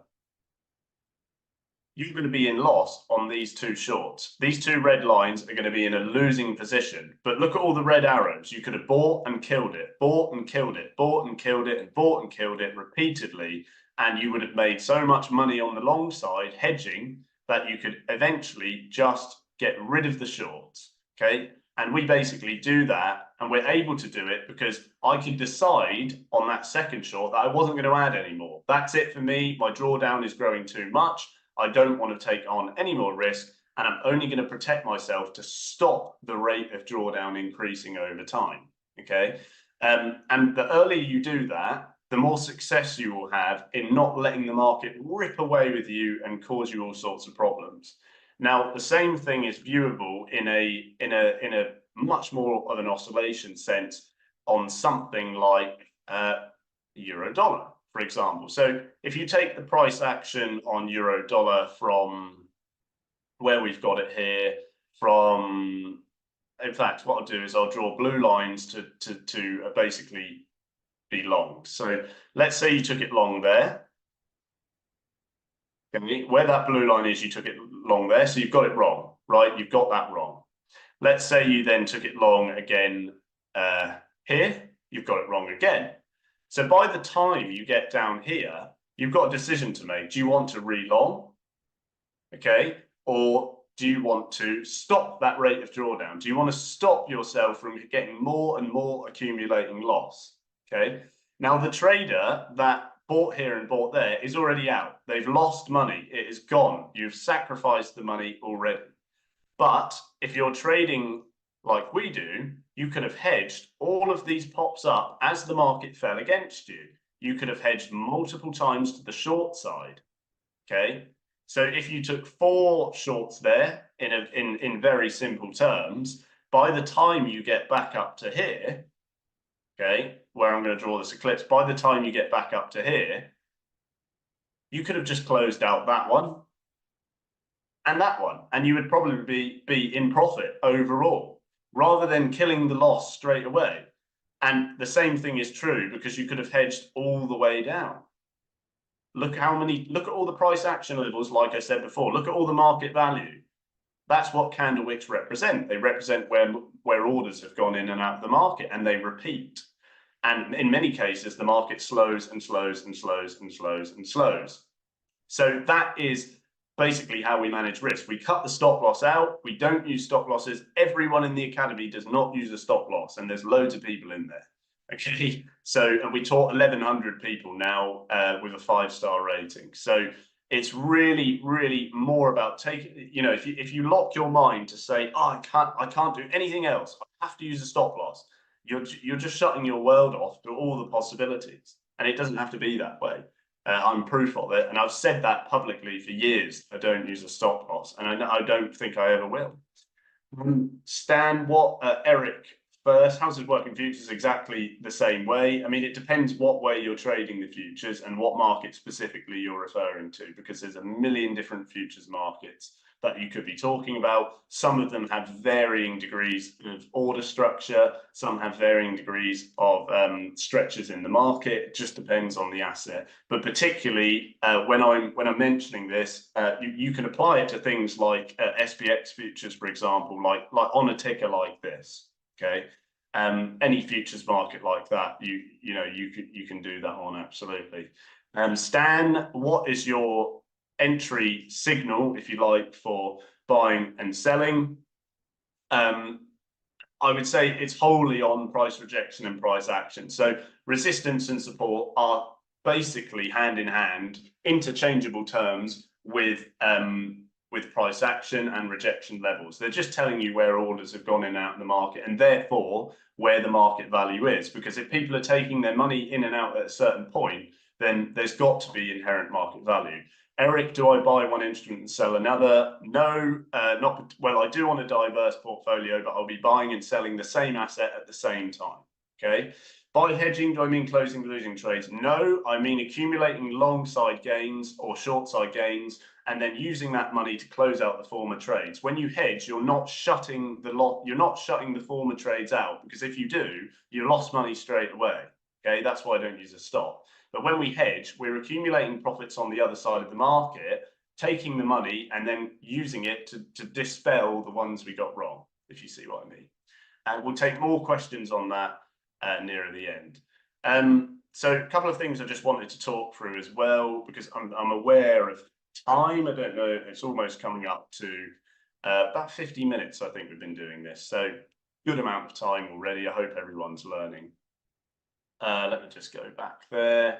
A: you're going to be in loss on these two shorts. These two red lines are going to be in a losing position. But look at all the red arrows. You could have bought and killed it, bought and killed it, bought and killed it, and bought and killed it repeatedly. And you would have made so much money on the long side hedging that you could eventually just get rid of the shorts. Okay. And we basically do that, and we're able to do it because I could decide on that second short that I wasn't going to add anymore. That's it for me. My drawdown is growing too much. I don't want to take on any more risk, and I'm only going to protect myself to stop the rate of drawdown increasing over time. Okay. And the earlier you do that, the more success you will have in not letting the market rip away with you and cause you all sorts of problems. Now, the same thing is viewable in a much more of an oscillation sense on something like euro dollar, for example. So if you take the price action on euro dollar from where we've got it here, from, in fact, what I'll do is I'll draw blue lines to basically be long. So let's say you took it long there. Okay, where that blue line is, you took it long there, so you've got it wrong, right? You've got that wrong. Let's say you then took it long again here, you've got it wrong again. So by the time you get down here, you've got a decision to make. Do you want to re-long, okay? Or do you want to stop that rate of drawdown? Do you want to stop yourself from getting more and more accumulating loss, okay? Now, the trader that bought here and bought there is already out. They've lost money. It is gone. You've sacrificed the money already. But if you're trading like we do, you could have hedged all of these pops up as the market fell against you. You could have hedged multiple times to the short side. Okay. So if you took 4 shorts there in very simple terms, by the time you get back up to here, okay, where I'm going to draw this eclipse, by the time you get back up to here, you could have just closed out that one and that one, and you would probably be in profit overall, rather than killing the loss straight away. And the same thing is true because you could have hedged all the way down. Look at all the price action levels, like I said before, look at all the market value. That's what candle wicks represent. They represent where orders have gone in and out of the market, and they repeat. And in many cases, the market slows and slows and slows and slows and slows. So that is basically how we manage risk. We cut the stop loss out. We don't use stop losses. Everyone in the academy does not use a stop loss, and there's loads of people in there. Okay, so, and we taught 1,100 people now with a 5-star rating. So it's really, really more about taking, you know, if you lock your mind to say, oh, I can't do anything else, I have to use a stop loss, you're just shutting your world off to all the possibilities. And it doesn't have to be that way. I'm proof of it, and I've said that publicly for years. I don't use a stop loss, and I don't think I ever will. Stan, Eric first, how's it work in futures? Exactly the same way. I mean, it depends what way you're trading the futures and what market specifically you're referring to, because there's a million different futures markets that you could be talking about. Some of them have varying degrees of order structure. Some have varying degrees of stretches in the market. It just depends on the asset. But particularly when I'm mentioning this, you can apply it to things like SPX futures, for example, like on a ticker like this. Okay, any futures market like that, you can do that on, absolutely. Stan, what is your entry signal, if you like, for buying and selling? I would say it's wholly on price rejection and price action. So resistance and support are basically hand in hand, interchangeable terms with price action and rejection levels. They're just telling you where orders have gone in and out in the market, and therefore where the market value is. Because if people are taking their money in and out at a certain point, then there's got to be inherent market value. Eric, do I buy one instrument and sell another? No, not well. I do want a diverse portfolio, but I'll be buying and selling the same asset at the same time. Okay. By hedging, do I mean closing losing trades? No, I mean accumulating long side gains or short side gains, and then using that money to close out the former trades. When you hedge, you're not shutting the former trades out, because if you do, you lost money straight away. Okay, that's why I don't use a stop. But when we hedge, we're accumulating profits on the other side of the market, taking the money and then using it to dispel the ones we got wrong, if you see what I mean. And we'll take more questions on that nearer the end. So a couple of things I just wanted to talk through as well, because I'm aware of time. I don't know, it's almost coming up to about 50 minutes, I think we've been doing this. So good amount of time already. I hope everyone's learning. Let me just go back there.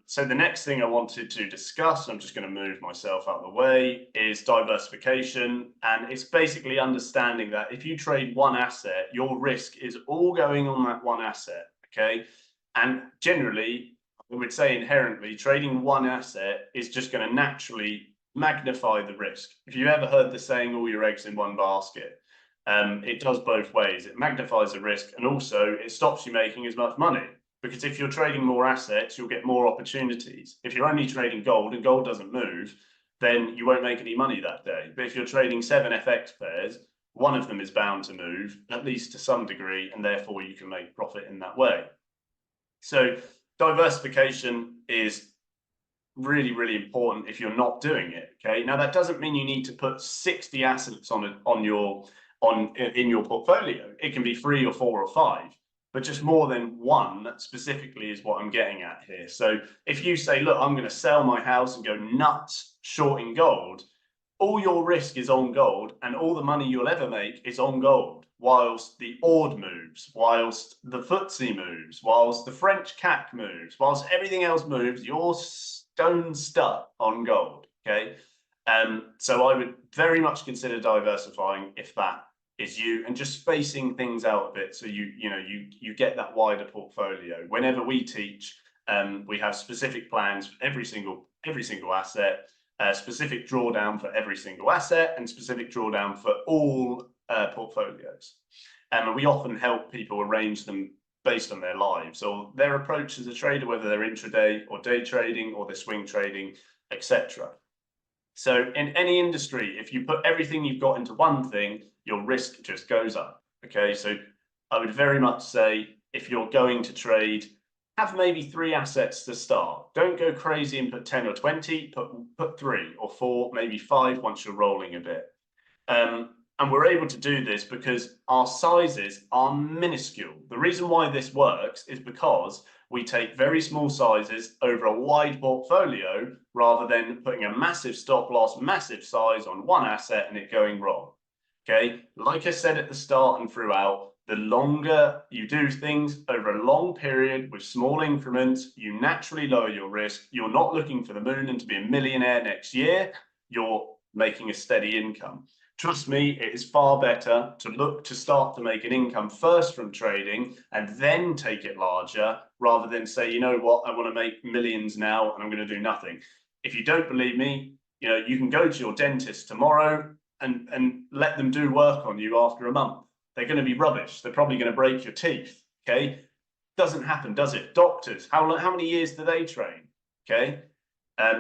A: So the next thing I wanted to discuss, I'm just going to move myself out of the way, is diversification. And it's basically understanding that if you trade one asset, your risk is all going on that one asset, okay? And generally, I would say inherently, trading one asset is just going to naturally magnify the risk. If you've ever heard the saying, all your eggs in one basket, it does both ways. It magnifies the risk, and also it stops you making as much money. Because if you're trading more assets, you'll get more opportunities. If you're only trading gold and gold doesn't move, then you won't make any money that day. But if you're trading 7 FX pairs, one of them is bound to move, at least to some degree, and therefore you can make profit in that way. So diversification is really, really important if you're not doing it. Okay. Now that doesn't mean you need to put 60 assets in your portfolio. It can be 3 or 4 or 5. But just more than one specifically is what I'm getting at here. So if you say, look, I'm going to sell my house and go nuts shorting gold, all your risk is on gold and all the money you'll ever make is on gold, whilst the ORD moves, whilst the FTSE moves, whilst the French CAC moves, whilst everything else moves, you're stone stuck on gold, okay? So I would very much consider diversifying if that is you, and just spacing things out a bit so you get that wider portfolio. Whenever we teach, we have specific plans for every single asset, specific drawdown for every single asset, and specific drawdown for all portfolios. And we often help people arrange them based on their lives or their approach as a trader, whether they're intraday or day trading or they're swing trading, etc. So in any industry, if you put everything you've got into one thing, your risk just goes up. Okay, so I would very much say if you're going to trade, have maybe 3 assets to start. Don't go crazy and put 10 or 20, put 3 or 4, maybe 5 once you're rolling a bit. And we're able to do this because our sizes are minuscule. The reason why this works is because we take very small sizes over a wide portfolio rather than putting a massive stop loss, massive size on one asset and it going wrong. Okay, like I said at the start and throughout, the longer you do things over a long period with small increments, you naturally lower your risk. You're not looking for the moon and to be a millionaire next year. You're making a steady income. Trust me, it is far better to look to start to make an income first from trading and then take it larger, rather than say, you know what, I want to make millions now and I'm going to do nothing. If you don't believe me, you can go to your dentist tomorrow and let them do work on you after a month. They're going to be rubbish. They're probably going to break your teeth. Okay, doesn't happen, does it? Doctors, how many years do they train? Okay,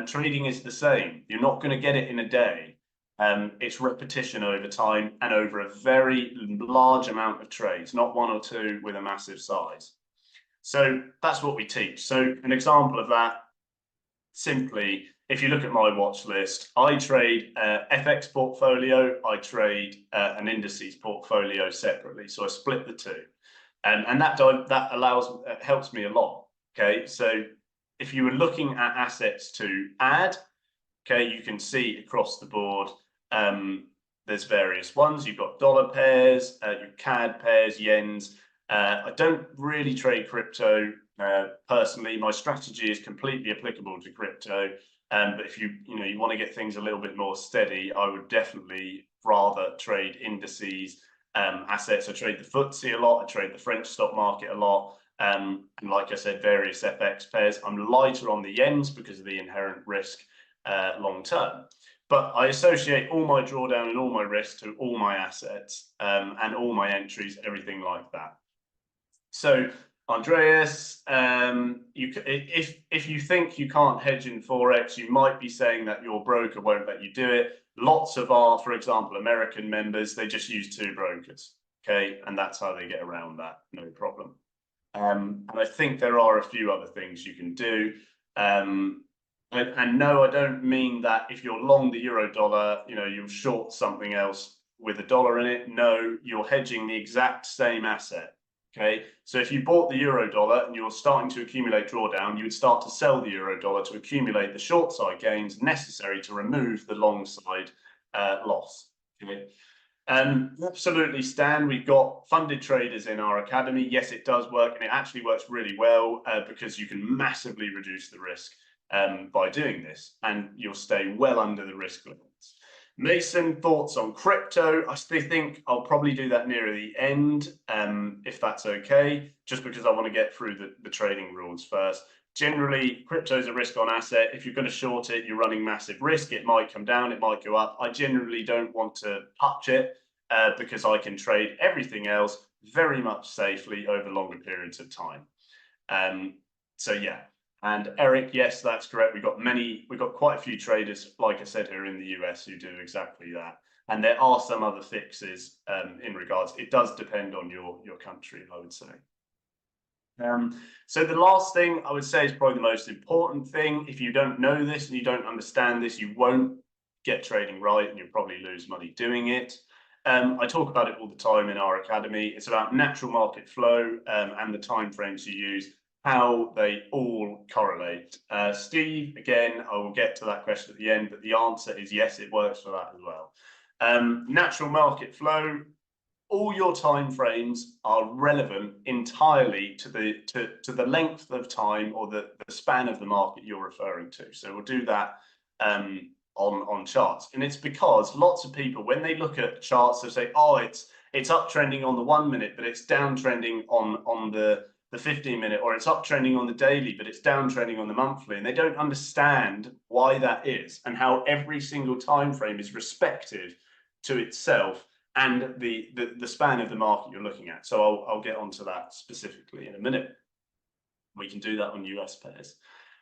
A: trading is the same. You're not going to get it in a day. It's repetition over time and over a very large amount of trades, not 1 or 2 with a massive size. So that's what we teach. So an example of that, simply, if you look at my watch list, I trade FX portfolio, I trade an indices portfolio separately. So I split the two. And that helps me a lot. Okay, so if you were looking at assets to add, okay, you can see across the board, there's various ones. You've got dollar pairs, your CAD pairs, yens. I don't really trade crypto personally. My strategy is completely applicable to crypto. But if you want to get things a little bit more steady, I would definitely rather trade indices, assets. I trade the FTSE a lot. I trade the French stock market a lot. And like I said, various FX pairs. I'm lighter on the yens because of the inherent risk long term. But I associate all my drawdown and all my risk to all my assets and all my entries, everything like that. So Andreas, if you think you can't hedge in Forex, you might be saying that your broker won't let you do it. Lots of our, for example, American members, they just use 2 brokers, okay? And that's how they get around that, no problem. And I think there are a few other things you can do. And no, I don't mean that if you're long the euro dollar, you'll short something else with a dollar in it. No, you're hedging the exact same asset. Okay, so if you bought the euro dollar and you're starting to accumulate drawdown, you would start to sell the euro dollar to accumulate the short side gains necessary to remove the long side loss. Okay. Absolutely, Stan. We've got funded traders in our academy. Yes, it does work, and it actually works really well because you can massively reduce the risk by doing this, and you'll stay well under the risk limits. Mason, thoughts on crypto? I still think I'll probably do that nearer the end, if that's okay, just because I want to get through the trading rules first. Generally, crypto is a risk-on asset. If you're going to short it, you're running massive risk. It might come down, it might go up. I generally don't want to touch it because I can trade everything else very much safely over longer periods of time. So yeah. And Eric, yes, that's correct. We've got quite a few traders, like I said, here in the US who do exactly that. And there are some other fixes in regards. It does depend on your country, I would say. So the last thing I would say is probably the most important thing. If you don't know this and you don't understand this, you won't get trading right and you'll probably lose money doing it. I talk about it all the time in our academy. It's about natural market flow and the time frames you use, how they all correlate. Steve, again, I will get to that question at the end, but the answer is yes, it works for that as well. Natural market flow, all your time frames are relevant entirely to the length of time or the span of the market you're referring to. So we'll do that on charts. And it's because lots of people, when they look at charts, they say, oh, it's uptrending on the 1 minute, but it's downtrending on the 15-minute, or it's uptrending on the daily, but it's downtrending on the monthly. And they don't understand why that is and how every single time frame is respective to itself and the span of the market you're looking at. So I'll get onto that specifically in a minute. We can do that on US pairs.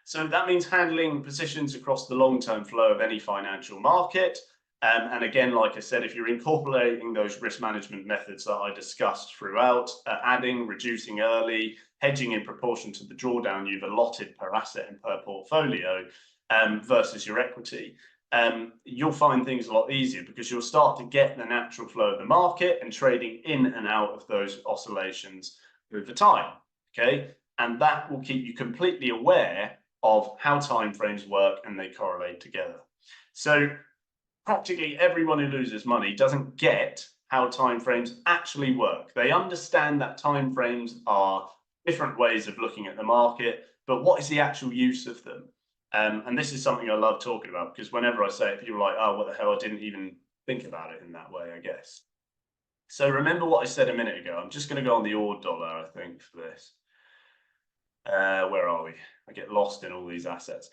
A: So that means handling positions across the long-term flow of any financial market. And again, like I said, if you're incorporating those risk management methods that I discussed throughout, adding, reducing early, hedging in proportion to the drawdown you've allotted per asset and per portfolio versus your equity, you'll find things a lot easier because you'll start to get the natural flow of the market and trading in and out of those oscillations over time. Okay, and that will keep you completely aware of how time frames work and they correlate together. So practically everyone who loses money doesn't get how time frames actually work. They understand that time frames are different ways of looking at the market, but what is the actual use of them? And this is something I love talking about because whenever I say it, people are like, oh, what the hell? I didn't even think about it in that way, I guess. So remember what I said a minute ago. I'm just going to go on the AUD dollar, I think, for this. Where are we? I get lost in all these assets.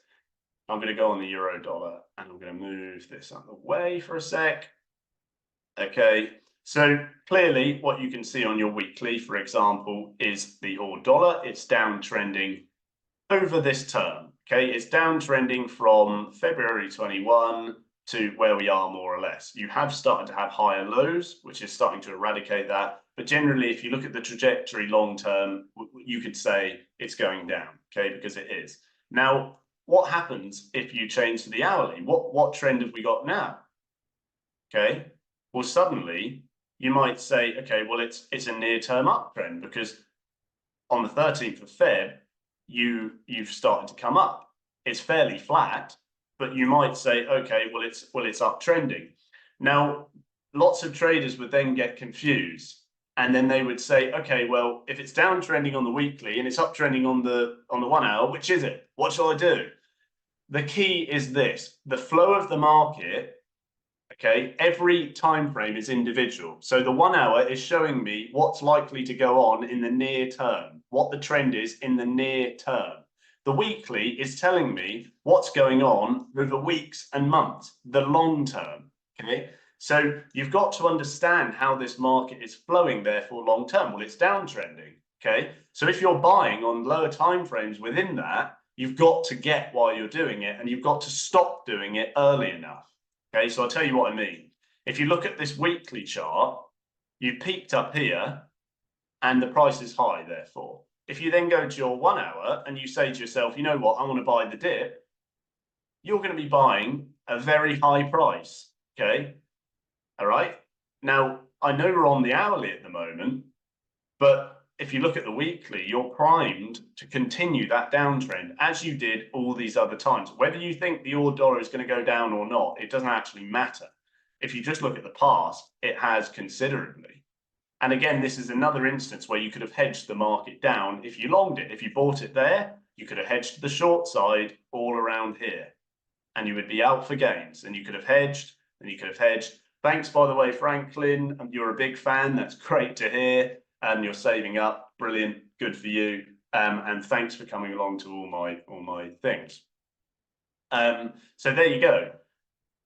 A: I'm going to go on the euro dollar and I'm going to move this out of the way for a sec. Okay, so clearly what you can see on your weekly, for example, is the AUD dollar. It's downtrending over this term. Okay, it's downtrending from February 21 to where we are more or less. You have started to have higher lows, which is starting to eradicate that. But generally, if you look at the trajectory long term, you could say it's going down, okay, because it is. Now, what happens if you change to the hourly? What trend have we got now? Okay, well, suddenly you might say, okay, well, it's a near-term uptrend because on the 13th of Feb, you've started to come up. It's fairly flat, but you might say, okay, well, it's uptrending. Now, lots of traders would then get confused. And then they would say, okay, well, if it's downtrending on the weekly and it's uptrending on the 1 hour, which is it? What shall I do? The key is this: the flow of the market. Okay, every time frame is individual. So the 1 hour is showing me what's likely to go on in the near term, what the trend is in the near term. The weekly is telling me what's going on over weeks and months, the long term. Okay. So you've got to understand how this market is flowing, therefore, long term. Well, it's downtrending. Okay. So if you're buying on lower time frames within that, you've got to get why you're doing it, and you've got to stop doing it early enough. Okay. So I'll tell you what I mean. If you look at this weekly chart, you peaked up here and the price is high, therefore. If you then go to your 1 hour and you say to yourself, you know what, I want to buy the dip, you're going to be buying a very high price. Okay. All right. Now, I know we're on the hourly at the moment, but if you look at the weekly, you're primed to continue that downtrend as you did all these other times. Whether you think the odd dollar is going to go down or not, it doesn't actually matter. If you just look at the past, it has considerably. And again, this is another instance where you could have hedged the market down if you longed it. If you bought it there, you could have hedged the short side all around here, and you would be out for gains. And you could have hedged, and you could have hedged. Thanks, by the way, Franklin. You're a big fan. That's great to hear. And you're saving up. Brilliant. Good for you. And thanks for coming along to all my things. So there you go.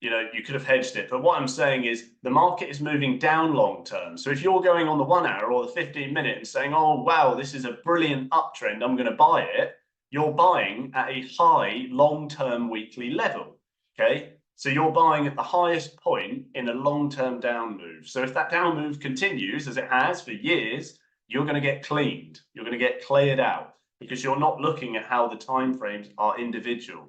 A: You know, you could have hedged it. But what I'm saying is the market is moving down long term. So if you're going on the 1 hour or the 15-minute and saying, oh, wow, this is a brilliant uptrend, I'm going to buy it, you're buying at a high long-term weekly level. Okay. So you're buying at the highest point in a long-term down move. So if that down move continues, as it has for years, you're going to get cleaned. You're going to get cleared out because you're not looking at how the timeframes are individual.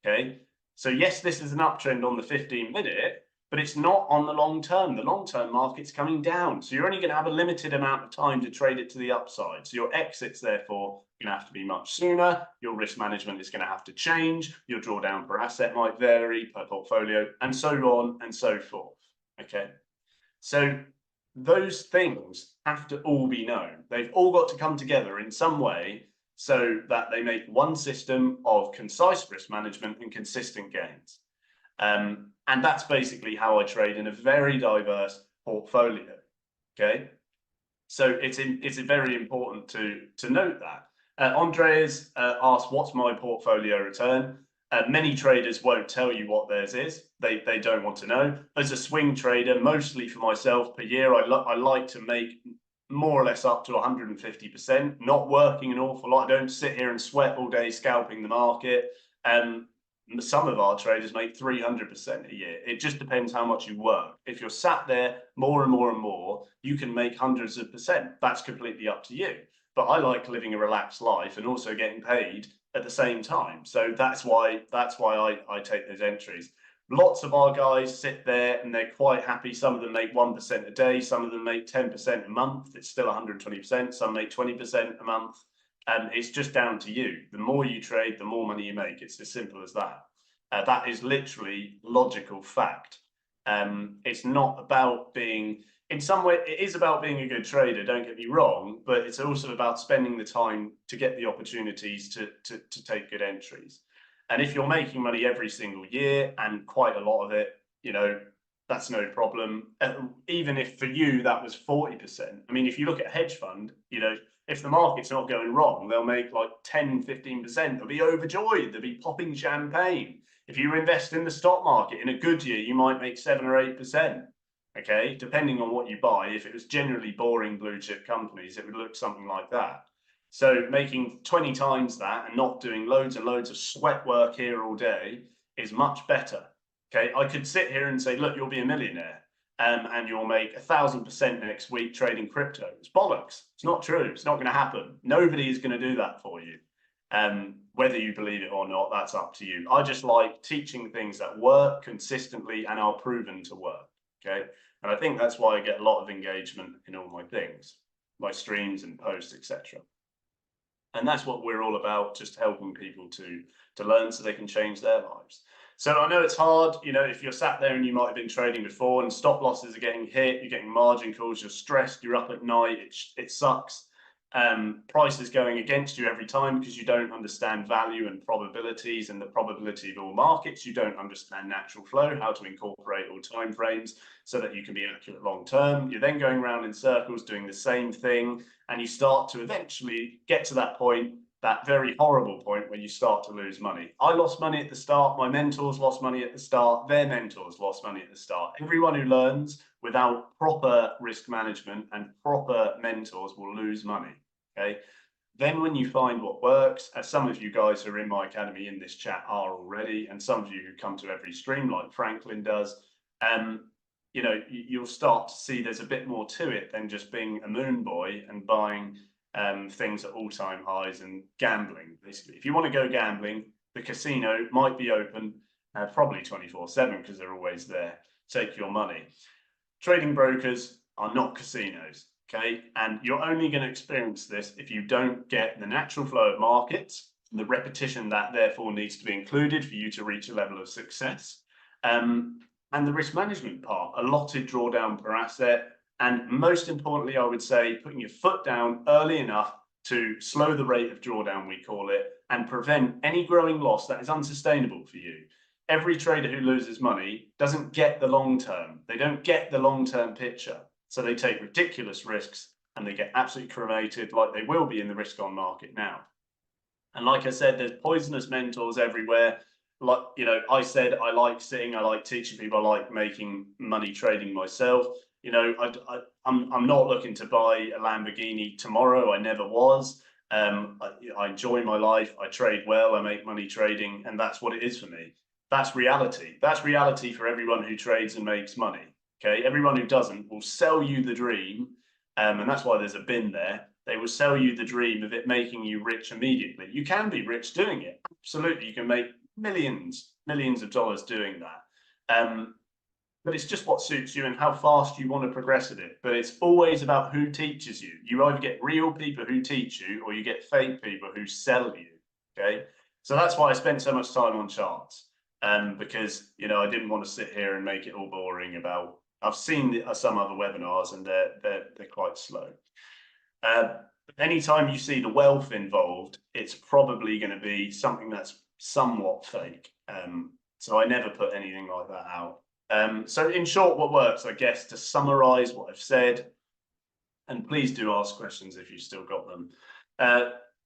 A: Okay. So yes, this is an uptrend on the 15-minute, but it's not on the long term. The long-term market's coming down. So you're only going to have a limited amount of time to trade it to the upside. So your exits, therefore, going to have to be much sooner. Your risk management is going to have to change. Your drawdown per asset might vary per portfolio, and so on and so forth. Okay. So those things have to all be known. They've all got to come together in some way so that they make one system of concise risk management and consistent gains. And that's basically how I trade in a very diverse portfolio. Okay. So it's very important to note that. Andreas asked, what's my portfolio return? Many traders won't tell you what theirs is. They don't want to know. As a swing trader, mostly for myself per year, I like to make more or less up to 150%, not working an awful lot. I don't sit here and sweat all day scalping the market. Some of our traders make 300% a year. It just depends how much you work. If you're sat there more and more and more, you can make hundreds of percent. That's completely up to you. But I like living a relaxed life and also getting paid at the same time. So that's why I take those entries. Lots of our guys sit there and they're quite happy. Some of them make 1% a day. Some of them make 10% a month. It's still 120%. Some make 20% a month. And it's just down to you. The more you trade, the more money you make. It's as simple as that. That is literally logical fact. It's not about being, in some way, it is about being a good trader, don't get me wrong, but it's also about spending the time to get the opportunities to take good entries. And if you're making money every single year and quite a lot of it, you know, that's no problem. Even if for you that was 40%. I mean, if you look at a hedge fund, you know, if the market's not going wrong, they'll make like 10, 15%. They'll be overjoyed. They'll be popping champagne. If you invest in the stock market in a good year, you might make 7 or 8%. Okay, depending on what you buy. If it was generally boring blue chip companies, it would look something like that. So making 20 times that and not doing loads and loads of sweat work here all day is much better. Okay, I could sit here and say, look, you'll be a millionaire and you'll make 1,000% next week trading crypto. It's bollocks. It's not true. It's not going to happen. Nobody is going to do that for you. Whether you believe it or not, that's up to you. I just like teaching things that work consistently and are proven to work. Okay, and I think that's why I get a lot of engagement in all my things, my streams and posts, etc. And that's what we're all about, just helping people to learn so they can change their lives. So I know it's hard, you know, if you're sat there and you might have been trading before and stop losses are getting hit, you're getting margin calls, you're stressed, you're up at night, it sucks. Price is going against you every time because you don't understand value and probabilities and the probability of all markets. You don't understand natural flow, how to incorporate all time frames so that you can be accurate long term. You're then going around in circles doing the same thing, and you start to eventually get to that point, that very horrible point where you start to lose money. I lost money at the start. My mentors lost money at the start. Their mentors lost money at the start. Everyone who learns without proper risk management and proper mentors will lose money. Okay. Then when you find what works, as some of you guys who are in my academy in this chat are already, and some of you who come to every stream like Franklin does, you know, you'll start to see there's a bit more to it than just being a moon boy and buying things at all-time highs and gambling. Basically, if you want to go gambling, the casino might be open probably 24/7 because they're always there. Take your money. Trading brokers are not casinos, okay? And you're only going to experience this if you don't get the natural flow of markets, and the repetition that therefore needs to be included for you to reach a level of success. And the risk management part, allotted drawdown per asset, and most importantly, I would say putting your foot down early enough to slow the rate of drawdown, we call it, and prevent any growing loss that is unsustainable for you. Every trader who loses money doesn't get the long term. They don't get the long-term picture. So they take ridiculous risks and they get absolutely cremated like they will be in the risk on market now. And like I said, there's poisonous mentors everywhere. Like, you know, I said, I like sitting, I like teaching people, I like making money trading myself. You know, I'm not looking to buy a Lamborghini tomorrow. I never was. I enjoy my life. I trade well. I make money trading, and that's what it is for me. That's reality. That's reality for everyone who trades and makes money. Okay, everyone who doesn't will sell you the dream, and that's why there's a bin there. They will sell you the dream of it making you rich immediately. You can be rich doing it. Absolutely, you can make millions of dollars doing that. But it's just what suits you and how fast you want to progress at it. But it's always about who teaches you. You either get real people who teach you, or you get fake people who sell you. Okay, so that's why I spent so much time on charts. Because, you know, I didn't want to sit here and make it all boring about. I've seen some other webinars and they're quite slow. Anytime you see the wealth involved, it's probably going to be something that's somewhat fake. So I never put anything like that out. So in short, what works, I guess, to summarize what I've said, and please do ask questions if you've still got them.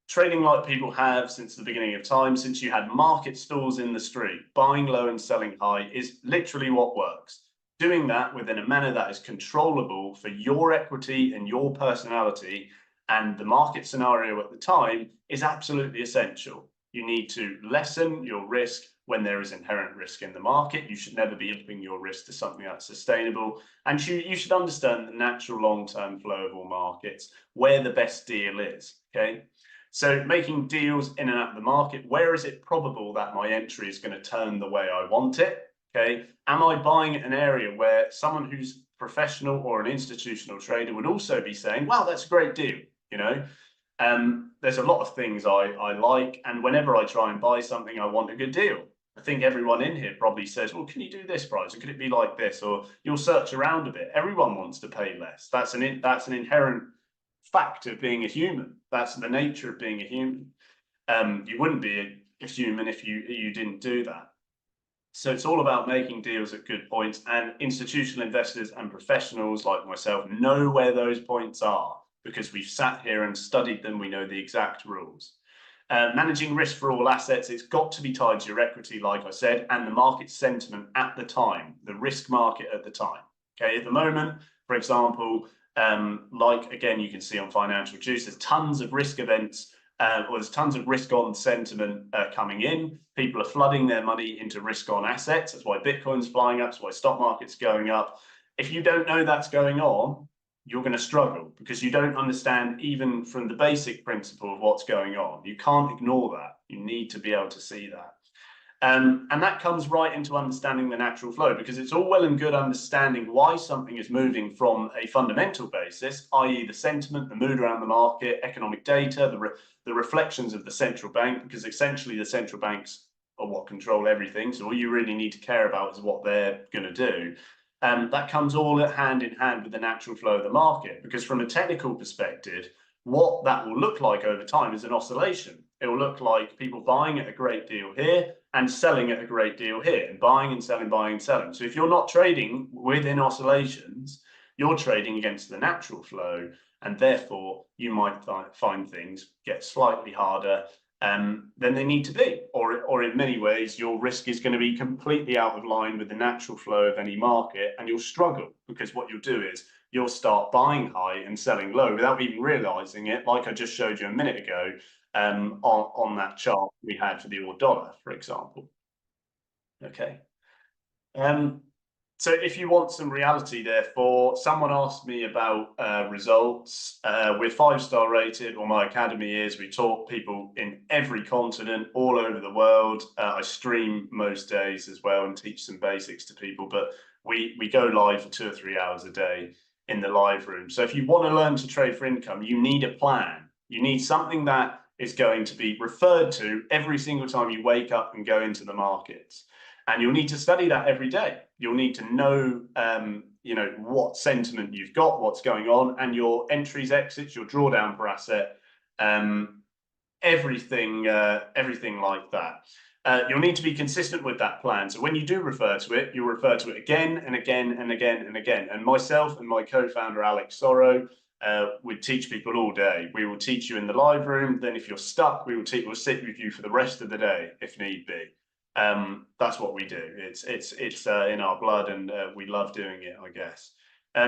A: Trading like people have since the beginning of time, since you had market stalls in the street, buying low and selling high is literally what works. Doing that within a manner that is controllable for your equity and your personality and the market scenario at the time is absolutely essential. You need to lessen your risk when there is inherent risk in the market. You should never be upping your risk to something that's sustainable. And you should understand the natural long-term flow of all markets, where the best deal is, okay? So making deals in and out of the market, where is it probable that my entry is going to turn the way I want it, okay? Am I buying at an area where someone who's professional or an institutional trader would also be saying, wow, that's a great deal, you know? There's a lot of things I like, and whenever I try and buy something, I want a good deal. I think everyone in here probably says, well, can you do this price? Or could it be like this? Or you'll search around a bit. Everyone wants to pay less. That's an inherent fact of being a human. That's the nature of being a human. You wouldn't be a human if you didn't do that. So it's all about making deals at good points, and institutional investors and professionals like myself know where those points are because we've sat here and studied them. We know the exact rules. Managing risk for all assets, it's got to be tied to your equity, like I said, and the market sentiment at the time, the risk market at the time. Okay, at the moment, for example, like again, you can see on Financial Juice, there's tons of risk events, or there's tons of risk on sentiment coming in. People are flooding their money into risk on assets. That's why Bitcoin's flying up. That's why stock market's going up. If you don't know that's going on, you're going to struggle because you don't understand even from the basic principle of what's going on. You can't ignore that. You need to be able to see that. And that comes right into understanding the natural flow, because it's all well and good understanding why something is moving from a fundamental basis, i.e. the sentiment, the mood around the market, economic data, the reflections of the central bank, because essentially the central banks are what control everything. So all you really need to care about is what they're going to do. That comes all hand in hand with the natural flow of the market, because from a technical perspective, what that will look like over time is an oscillation. It will look like people buying at a great deal here and selling at a great deal here, and buying and selling, buying and selling. So if you're not trading within oscillations, you're trading against the natural flow, and therefore you might find things get slightly harder than they need to be, or in many ways your risk is going to be completely out of line with the natural flow of any market, and you'll struggle because what you'll do is you'll start buying high and selling low without even realizing it, like I just showed you a minute ago on that chart we had for the oil dollar, for example. Okay. So if you want some reality, therefore, someone asked me about results. We're 5-star rated, or my academy is. We taught people in every continent, all over the world. I stream most days as well and teach some basics to people, but we go live for 2 or 3 hours a day in the live room. So if you want to learn to trade for income, you need a plan. You need something that is going to be referred to every single time you wake up and go into the markets. And you'll need to study that every day. You'll need to know, what sentiment you've got, what's going on, and your entries, exits, your drawdown per asset, everything like that. You'll need to be consistent with that plan. So when you do refer to it, you'll refer to it again and again and again and again. And myself and my co-founder, Alex Sorrow, we teach people all day. We will teach you in the live room. Then if you're stuck, we'll sit with you for the rest of the day if need be. That's what we do. It's in our blood, and we love doing it, I guess.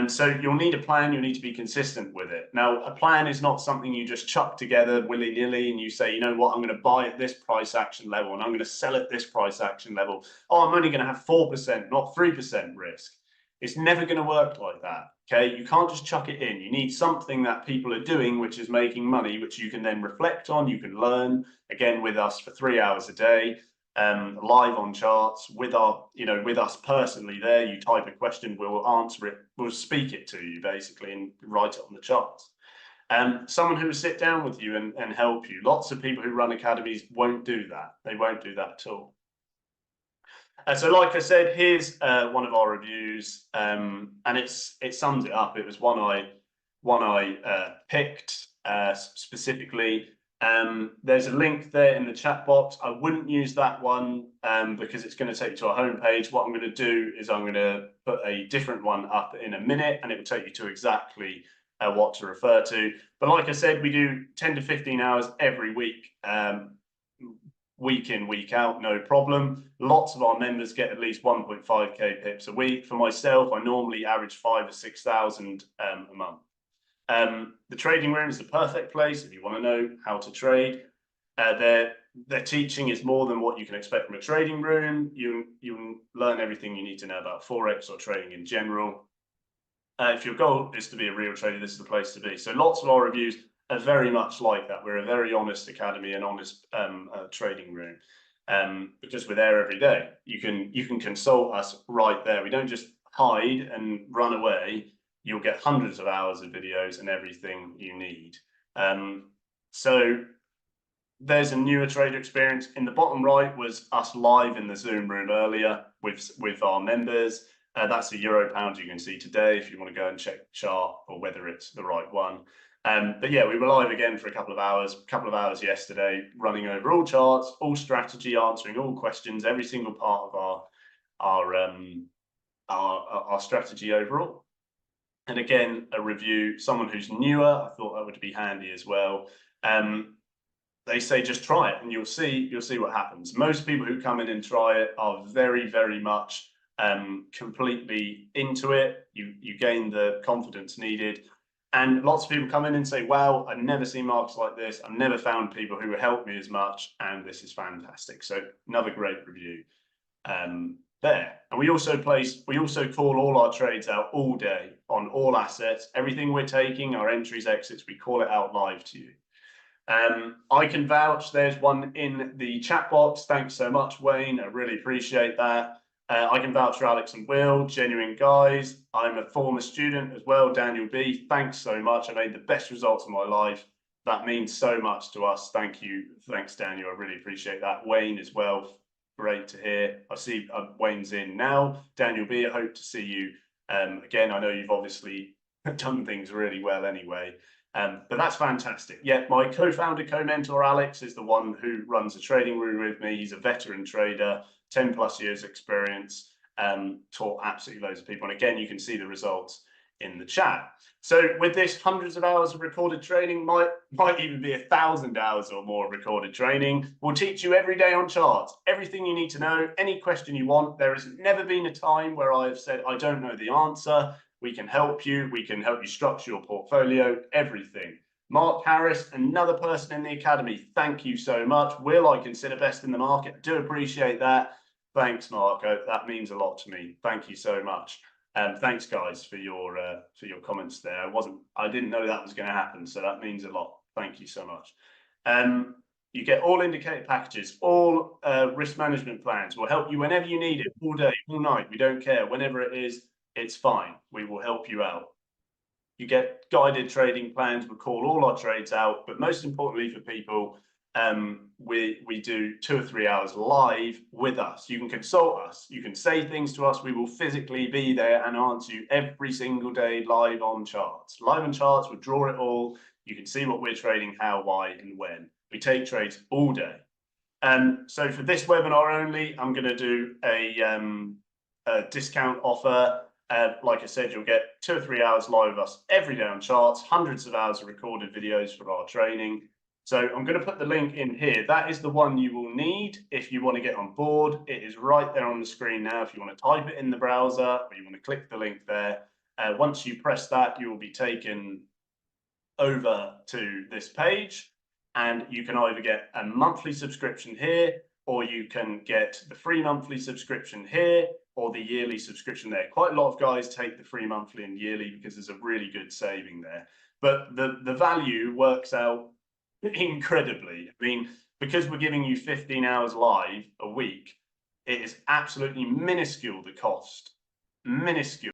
A: So you'll need a plan. You'll need to be consistent with it. Now, a plan is not something you just chuck together willy-nilly and you say, you know what, I'm going to buy at this price action level and I'm going to sell at this price action level. Oh, I'm only going to have 4%, not 3% risk. It's never going to work like that. Okay, you can't just chuck it in. You need something that people are doing, which is making money, which you can then reflect on. You can learn again with us for 3 hours a day. Live on charts with us personally there. You type a question, we'll answer it, we'll speak it to you basically and write it on the charts. Someone who will sit down with you and help you. Lots of people who run academies won't do that. They won't do that at all. So like I said, here's one of our reviews, and it sums it up. It was one I picked specifically. There's a link there in the chat box. I wouldn't use that one because it's going to take you to our homepage. What I'm going to do is I'm going to put a different one up in a minute, and it will take you to exactly what to refer to. But like I said, we do 10 to 15 hours every week, week in, week out, no problem. Lots of our members get at least 1.5k pips a week. For myself, I normally average 5,000 or 6,000 a month. The trading room is the perfect place if you want to know how to trade. Their teaching is more than what you can expect from a trading room. You learn everything you need to know about Forex or trading in general. If your goal is to be a real trader, this is the place to be. So lots of our reviews are very much like that. We're a very honest academy and honest trading room because we're there every day. You can consult us right there. We don't just hide and run away. You'll get hundreds of hours of videos and everything you need. So there's a newer trader experience. In the bottom right was us live in the Zoom room earlier with our members. That's a euro pound you can see today if you want to go and check the chart or whether it's the right one. But yeah, we were live again for a couple of hours yesterday, running over all charts, all strategy, answering all questions, every single part of our strategy overall. And again, a review, someone who's newer, I thought that would be handy as well. They say just try it and you'll see what happens. Most people who come in and try it are very, very much completely into it. You gain the confidence needed. And lots of people come in and say, wow, I've never seen markets like this. I've never found people who help me as much. And this is fantastic. So another great review there. And we also call all our trades out all day on all assets. Everything we're taking, our entries, exits, we call it out live to you. I can vouch, there's one in the chat box. Thanks so much, Wayne. I really appreciate that. I can vouch for Alex and Will, genuine guys. I'm a former student as well, Daniel B. Thanks so much. I made the best results of my life. That means so much to us. Thank you. Thanks, Daniel. I really appreciate that. Wayne as well. Great to hear. I see Wayne's in now. Daniel B, I hope to see you again. I know you've obviously done things really well anyway. But that's fantastic. Yeah, my co-founder, co-mentor, Alex, is the one who runs a trading room with me. He's a veteran trader, 10 plus years experience, taught absolutely loads of people. And again, you can see the results in the chat. So with this, hundreds of hours of recorded training, might even be 1,000 hours or more of recorded training. We'll teach you every day on charts, everything you need to know, any question you want. There has never been a time where I've said, I don't know the answer. We can help you. We can help you structure your portfolio, everything. Mark Harris, another person in the academy, thank you so much. Will, I consider best in the market. I do appreciate that. Thanks, Mark. That means a lot to me. Thank you so much. Thanks, guys, for your comments there. I didn't know that was going to happen, so that means a lot. Thank you so much. You get all indicator packages, all risk management plans. Will help you whenever you need it, all day, all night. We don't care. Whenever it is, it's fine. We will help you out. You get guided trading plans. We call all our trades out, but most importantly for people, we do 2 or 3 hours live with us. You can consult us. You can say things to us. We will physically be there and answer you every single day live on charts. Live on charts, we'll draw it all. You can see what we're trading, how, why, and when. We take trades all day. So for this webinar only, I'm going to do a discount offer. Like I said, you'll get 2 or 3 hours live with us every day on charts, hundreds of hours of recorded videos for our training. So I'm going to put the link in here. That is the one you will need if you want to get on board. It is right there on the screen now. If you want to type it in the browser or you want to click the link there, once you press that, you will be taken over to this page, and you can either get a monthly subscription here, or you can get the free monthly subscription here, or the yearly subscription there. Quite a lot of guys take the free monthly and yearly because there's a really good saving there. But the value works out incredibly. I mean, because we're giving you 15 hours live a week, it is absolutely minuscule, the cost. Minuscule.